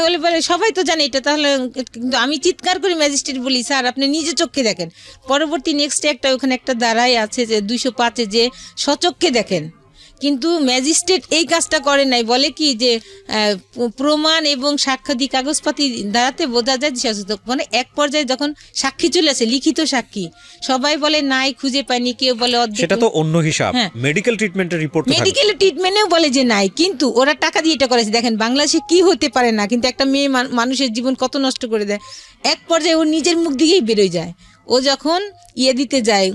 বলে বলে সবাই তো জানে এটা। তাহলে কিন্তু আমি চিৎকার করি, ম্যাজিস্ট্রেট বলি স্যার আপনি নিজে চোখে দেখেন। পরবর্তী নেক্সট একটা ওখানে একটা দাঁড়াই আছে যে 205-এ, যে সচক্ষে দেখেন, কিন্তু ম্যাজিস্ট্রেট এই কাজটা করে নাই। বলে কি যে প্রমাণ এবং সাক্ষ্যাদি কাগজপাতি দ্বারাতে বোঝা যায় যে মানে এক পর্যায়ে যখন সাক্ষী চলে আসে, লিখিত সাক্ষী, সবাই বলে নাই, খুঁজে পায়নি, কেউ বলে অর্ধেক, সেটা তো অন্য হিসাব। মেডিকেল ট্রিটমেন্টের রিপোর্ট, মেডিকেল ট্রিটমেন্টেও বলে যে নাই, কিন্তু ওরা টাকা দিয়ে এটা করেছে। দেখেন বাংলাদেশে কি হতে পারে না, কিন্তু একটা মেয়ে মানুষের জীবন কত নষ্ট করে দেয়। এক পর্যায়ে ও নিজের মুখ দিয়েই বেরোয় যায়। ও যখন দিতে যায়,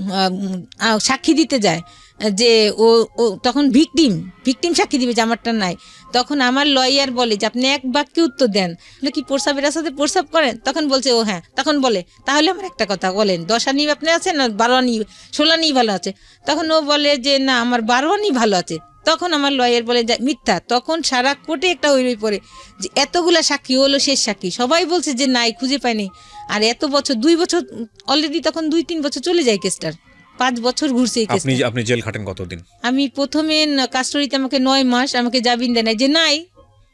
সাক্ষী দিতে যায়, যে ও ও তখন ভিকটিম সাক্ষী দিবে যে আমারটা নাই, তখন আমার লয়ার বলে যে আপনি এক বাক্যে উত্তর দেন, কি প্রস্রাবের সাথে প্রস্রাব করেন? তখন বলছে ও হ্যাঁ। তখন বলে তাহলে আমার একটা কথা বলেন, 10 আনি আপনি আছেন না 12 আনি 16 আনি ভালো আছে? তখন ও বলে যে না আমার 12 আনি ভালো আছে। তখন আমার লয়ার বলে যে মিথ্যা। তখন সারা কোর্টে একটা হইরই পড়ে যে এতগুলা সাক্ষী হলো শেষ সাক্ষী, সবাই বলছে যে নাই খুঁজে পায়নি। আর এত বছর 2 বছর অলরেডি, তখন 2-3 বছর চলে যায় কেসটার, 5 বছর ঘুরছে এই কেসটা। আপনি জেল খাটেন কতদিন? আমি প্রথমে কাস্টডিতে আমাকে 9 মাস আমাকে জামিন দেয় নাই যে নাই,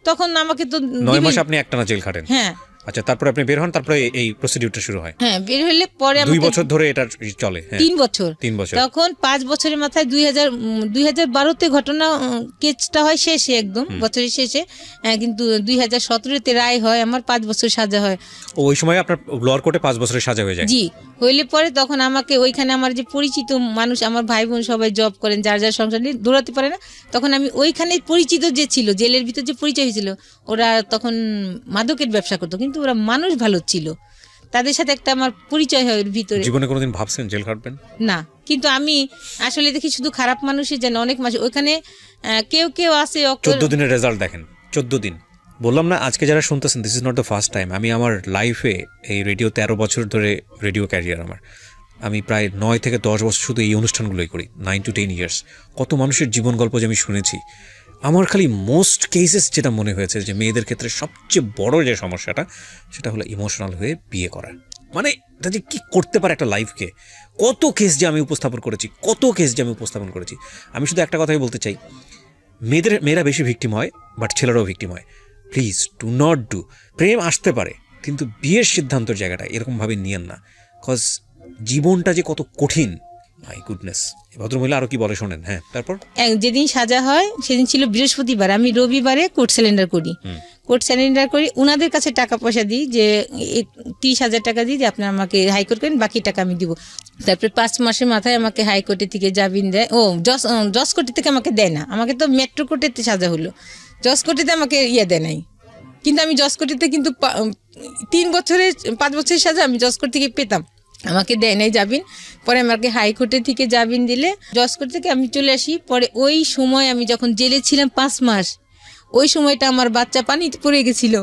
তখন আমাকে তো 9 মাস আপনি একটানা জেল খাটেন? হ্যাঁ। আচ্ছা, তারপরে আপনি বের হন, তারপরে এই প্রসিডিউরটা শুরু হয়? হ্যাঁ, বের হলে পরে 2 বছর ধরে এটা চলে? হ্যাঁ, 3 বছর। 3 বছর। তখন 5 বছরের মাথায় 2012-তে ঘটনা কেসটা হয় শেষে, একদম বছরের শেষে, কিন্তু 2017-তে রায় হয়, আমার 5 বছর সাজা হয়। ওই সময় আপনার লোয়ার কোর্টে 5 বছরের সাজা হয়ে যায়? জি, হইলে পরে তখন আমাকে ওইখানে আমার যে পরিচিত মানুষ, আমার ভাই বোন সবাই জব করেন, যার যার সংসার নিয়ে দৌড়াতে পারে না, তখন আমি ওইখানে পরিচিত যে ছিল, জেলের ভিতর যে পরিচয় হয়েছিল, ওরা তখন মাদকের ব্যবসা করতো, কিন্তু ওরা মানুষ ভালো ছিল, তাদের সাথে একটা আমার পরিচয় হয় ওর ভিতরে। জীবনে কোনোদিন ভাবছেন জেল খাটবেন? না, কিন্তু আমি আসলে দেখি শুধু খারাপ মানুষই যেন, অনেক মানুষ ওইখানে কেউ কেউ আছে। 14 দিনের রেজাল্ট দেখেন, 14 দিন। বললাম না, আজকে যারা শুনতেছেন, this is not the first time. আমি আমার লাইফে এই রেডিও 13 বছর ধরে রেডিও ক্যারিয়ার আমার, আমি প্রায় 9 থেকে 10 বছর শুধু এই অনুষ্ঠানগুলোই করি, 9 to 10 ইয়ার্স। কত মানুষের জীবন গল্প যে আমি শুনেছি, আমার খালি মোস্ট কেসেস যেটা মনে হয়েছে যে মেয়েদের ক্ষেত্রে সবচেয়ে বড় যে সমস্যাটা, সেটা হলো ইমোশনাল হয়ে বিয়ে করা। মানে এটা যে কী করতে পারে একটা লাইফকে। কত কেস যে আমি উপস্থাপন করেছি। আমি শুধু একটা কথাই বলতে চাই, মেয়েরা বেশি ভিকটিম হয়, বাট ছেলেরাও ভিকটিম হয়। Please do not do. প্রেম আসতে পারে, কিন্তু বিয়ের সিদ্ধান্তের জায়গাটা এরকমভাবে নিয়েন না, কজ জীবনটা যে কত কঠিন, মাই গুডনেস। ভদ্রমহিলা আরও কি বলে শোনেন। হ্যাঁ, তারপর যেদিন সাজা হয় সেদিন ছিল বৃহস্পতিবার, আমি রবিবারে কোর্ট সিলিন্ডার করি, ওনাদের কাছে টাকা পয়সা দিই যে 30,000 টাকা দিই যে আপনি আমাকে হাইকোর্ট করেন, বাকি টাকা আমি দিব। তারপরে 5 মাসের মাথায় আমাকে হাইকোর্টে থেকে জামিন দেয়। জজ কোর্টে থেকে আমাকে দেয় না, আমাকে তো মেট্রো কোর্টেতে সাজা হলো, জজ কোর্টেতে আমাকে দেয় নাই। কিন্তু আমি জজ কোর্টেতে কিন্তু 5 বছরের সাজা আমি জজ কোর্ট থেকে পেতাম, আমাকে দেয় নাই জামিন। পরে আমাকে হাইকোর্টে থেকে জামিন দিলে জজ কোর্ট থেকে আমি চলে আসি। পরে ওই সময় আমি যখন জেলে ছিলাম 5 মাস, ওই সময়টা আমার বাচ্চা পানিতে পড়ে গেছিল,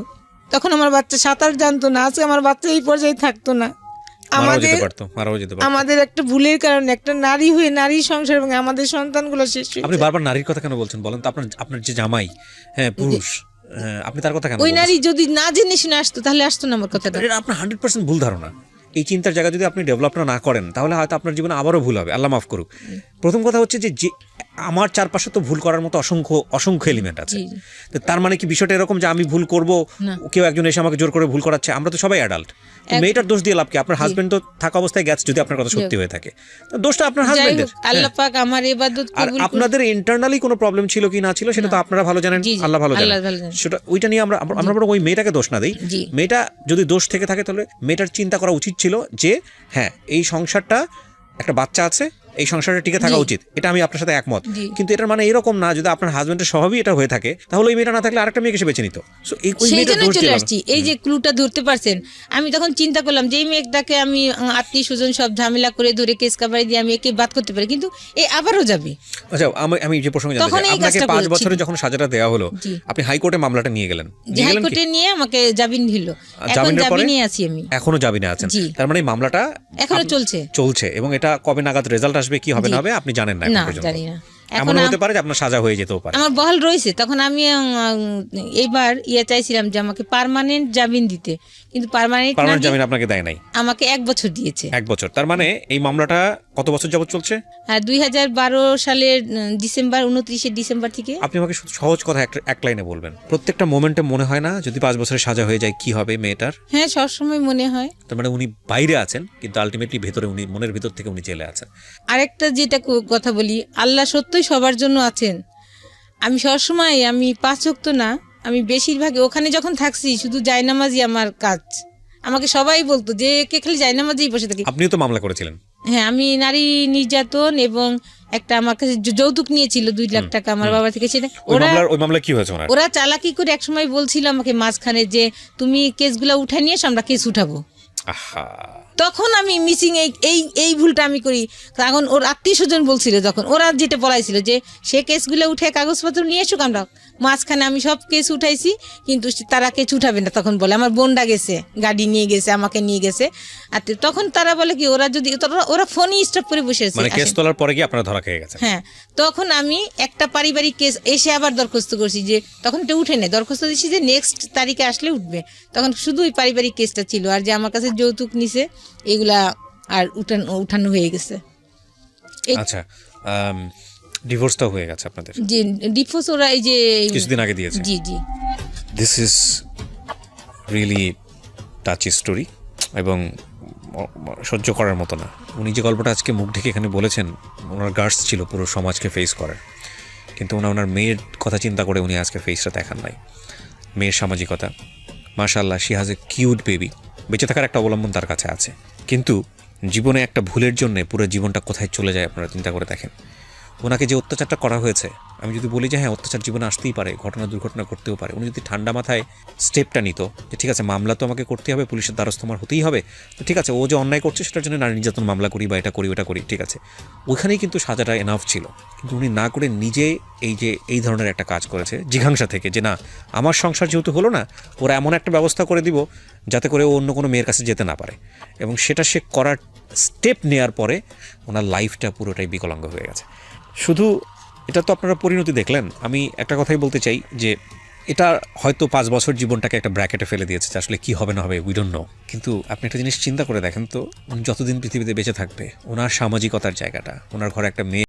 তখন আমার বাচ্চা সাঁতার জানতো না, আজকে আমার বাচ্চা এই পর্যায়ে থাকতো না। আমাদের একটা ভুলের কারণে, একটা নারী হয়ে নারী সংসার এবং আমাদের সন্তানগুলো শেষ। আপনি বারবার নারীর কথা কেন বলছেন বলেন তো? আপনার যে জামাই, হ্যাঁ পুরুষ, আপনি তার কথা কেন? ওই নারী যদি না জেনে শুনে আসতো তাহলে আসতো না আমার কথাটা। এটা আপনার 100% ভুল ধারণা। এই চিন্তার জায়গা যদি আপনি ডেভেলপ না করেন, তাহলে হয়তো আপনার জীবনে আবারও ভুল হবে, আল্লাহ মাফ করুক। প্রথম কথা হচ্ছে যে আমার চারপাশে তো ভুল করার মতো অসংখ্য এলিমেন্ট আছে। তো তার মানে কি বিষয়টা এরকম যে আমি ভুল করব, কেউ একজন এসে আমাকে জোর করে ভুল করাচ্ছে? আমরা তো সবাই অ্যাডাল্ট। মেয়েটার দোষ দিয়ে লাভ কি? আপনার হাজবেন্ড তো থাকা অবস্থায় গেছে, যদি আপনার কথা সত্যি হয়ে থাকে, তো দোষটা আপনার হাজবেন্ডের। আল্লাহ পাক আমার ইবাদত কবুল। আর আপনাদের ইন্টারনালি কোনো প্রবলেম ছিল কি না ছিল সেটা তো আপনারা ভালো জানেন, আল্লাহ ভালো জানেন। সেটা ওইটা নিয়ে আমরা বরং ওই মেয়েটাকে দোষ না দিই। মেয়েটা যদি দোষ থেকে থাকে, তাহলে মেয়েটার চিন্তা করা উচিত ছিল যে হ্যাঁ, এই সংসারটা, একটা বাচ্চা আছে, এই সংসারটা টিকে থাকা উচিত। এটা আমি আপনার সাথে একমত। কিন্তু এটার মানে এরকম না, যদি আপনার হাজবেন্ডের স্বভাবই এটা হয়ে থাকে, তাহলে ওই মেয়েটা না থাকলে আরেকটা মেয়েকে সে বেছে নিত। চলে আসছি, এই যে ক্লুটা ধরতে পারছেন। আমি তখন চিন্তা করলাম যে এই মেয়েটাকে আমি আত্মীয় স্বজন সব ঝামেলা করে ধরে কেস কাবারি দিয়ে আমি একে বাদ করতে পারি, কিন্তু এ আবারও যাবে। আচ্ছা, আমি যে প্রসঙ্গে জানতে চাই, আপনাকে 5 বছরে যখন সাজাটা দেওয়া হলো, আপনি হাইকোর্টে মামলাটা নিয়ে গেলেন, হাইকোর্টে নিয়ে আমাকে জামিন দিল। এখন জামিনে আছি আমি, এখনো জামিনে আছেন। তার মানে মামলাটা এখনো চলছে এবং এটা কবে নাগাদ রেজাল্ট আসবে, কি হবে না হবে আপনি জানেন না? জানি না। এমন হতে পারে যে আপনার সাজা হয়ে যেতেও পারে। আমার বহাল রয়েছে। তখন আমি এইবার চাইছিলাম যে আমাকে পার্মানেন্ট জামিন দিতে, কিন্তু পার্মানেন্ট জামিন আপনাকে দেয় নাই, আমাকে 1 বছর দিয়েছে। 1 বছর। তার মানে এই মামলাটা কত বছর যাবত চলছে? 2012 সালের ডিসেম্বর, 29 ডিসেম্বর থেকে। আপনি আমাকে সহজ কথা এক লাইনে বলবেন, প্রত্যেকটা মোমেন্টে মনে হয় না যদি 5 বছরের সাজা হয়ে যায় কি হবে মেয়েটার? হ্যাঁ, সবসময় মনে হয়। তার মানে উনি বাইরে আছেন, কিন্তু আলটিমেটলি ভেতরে, উনি মনের ভিতর থেকে উনি জেলে আছেন। আরেকটা যেটা কথা বলি, আল্লাহ সত্যই সবার জন্য আছেন। আমি সবসময়, আমি 5 ওয়াক্ত না, আমি বেশিরভাগ ওখানে যখন থাকছি শুধু জায়নামাজি আমার কাজ। আমাকে সবাই বলতো যে কে খালি জায়নামাজিই বসে থাকি। আপনিও তো মামলা করেছিলেন। হ্যাঁ, আমি নারী নির্যাতন এবং একটা আমার কাছে যৌতুক নিয়েছিল 2 লাখ টাকা আমার বাবা থেকে। সেটা ওই মামলা কি হয়েছে? ওরা চালাকি করে একসময় বলছিল আমাকে মাঝখানে যে তুমি কেসগুলো উঠে নিয়ে আমরা কেস উঠাবো। তখন আমি মিসিং এই ভুলটা আমি করি। তখন ওর আত্মীয় স্বজন বলছিল, যখন ওরা যেটা বলাইছিল যে সে কেসগুলো উঠে কাগজপত্র নিয়ে এসুক, আমরা মাঝখানে আমি সব কেস উঠাইছি, কিন্তু তারা কেস উঠাবে না। তখন বলে আমার বোনটা গেছে, গাড়ি নিয়ে গেছে, আমাকে নিয়ে গেছে। আর তখন তারা বলে কি ওরা যদি ওরা ফোনই স্টপ করে বসে আছে। মানে কেস তোলার পরে কি আপনারা ধরা খেয়ে গেছেন? হ্যাঁ, তখন আমি একটা পারিবারিক কেস এসে আবার দরখাস্ত করছি, যে তখন এটা উঠে নেই, দরখাস্ত দিচ্ছি যে নেক্সট তারিখে আসলে উঠবে। তখন শুধু ওই পারিবারিক কেসটা ছিল, আর যে আমার কাছে যৌতুক নিছে এগুলা আর উঠানো হয়ে গেছে। আচ্ছা, ডিভোর্সটাও হয়ে গেছে আপনাদের? যে ডিভোর্স ওরা এই যে কিছুদিন আগে দিয়েছে। জি জি। This is really touchy story এবং সহ্য করার মতো না। উনি যে গল্পটা আজকে মুখ ঢেকে এখানে বলেছেন, ওনার গার্ডস ছিল পুরো সমাজকে ফেস করার, কিন্তু ওনার মেয়ের কথা চিন্তা করে উনি আজকে ফেসটা দেখান নাই। মেয়ের সামাজিকতা, মাশাআল্লাহ, she has a cute baby, বেঁচে থাকার একটা অবলম্বন তার কাছে আছে। কিন্তু জীবনে একটা ভুলের জন্য পুরো জীবনটা কোথায় চলে যায় আপনারা চিন্তা করে দেখেন। ওনাকে যে অত্যাচারটা করা হয়েছে, আমি যদি বলি যে হ্যাঁ অত্যাচার জীবনে আসতেই পারে, দুর্ঘটনা ঘটতেও পারে, উনি যদি ঠান্ডা মাথায় স্টেপটা নিত যে ঠিক আছে মামলা তো আমাকে করতেই হবে, পুলিশের দ্বারস্থ আমার হতেই হবে, তো ঠিক আছে ও যে অন্যায় করছে সেটার জন্য নারী নির্যাতন মামলা করি বা এটা করি ওটা করি, ঠিক আছে, ওইখানেই কিন্তু সাজাটা এনাফ ছিল। কিন্তু উনি না করে নিজে এই ধরনের একটা কাজ করেছে জিঘাংসা থেকে, যে না আমার সংসার যেহেতু হলো না, ওরা এমন একটা ব্যবস্থা করে দিব যাতে করে ও অন্য কোনো মেয়ের কাছে যেতে না পারে। এবং সেটা সে করার স্টেপ নেওয়ার পরে ওনার লাইফটা পুরোটাই বিকলাঙ্গ হয়ে গেছে। শুধু এটা তো আপনারা পরিণতি দেখলেন, আমি একটা কথাই বলতে চাই যে এটা হয়তো 5 বছর জীবনটাকে একটা ব্র্যাকেটে ফেলে দিয়েছে, আসলে কি হবে না হবে উই ডোন্ট নো। কিন্তু আপনি একটা জিনিস চিন্তা করে দেখেন তো, উনি যতদিন পৃথিবীতে বেঁচে থাকবে, ওনার সামাজিকতার জায়গাটা, ওনার ঘরে একটা মেয়ে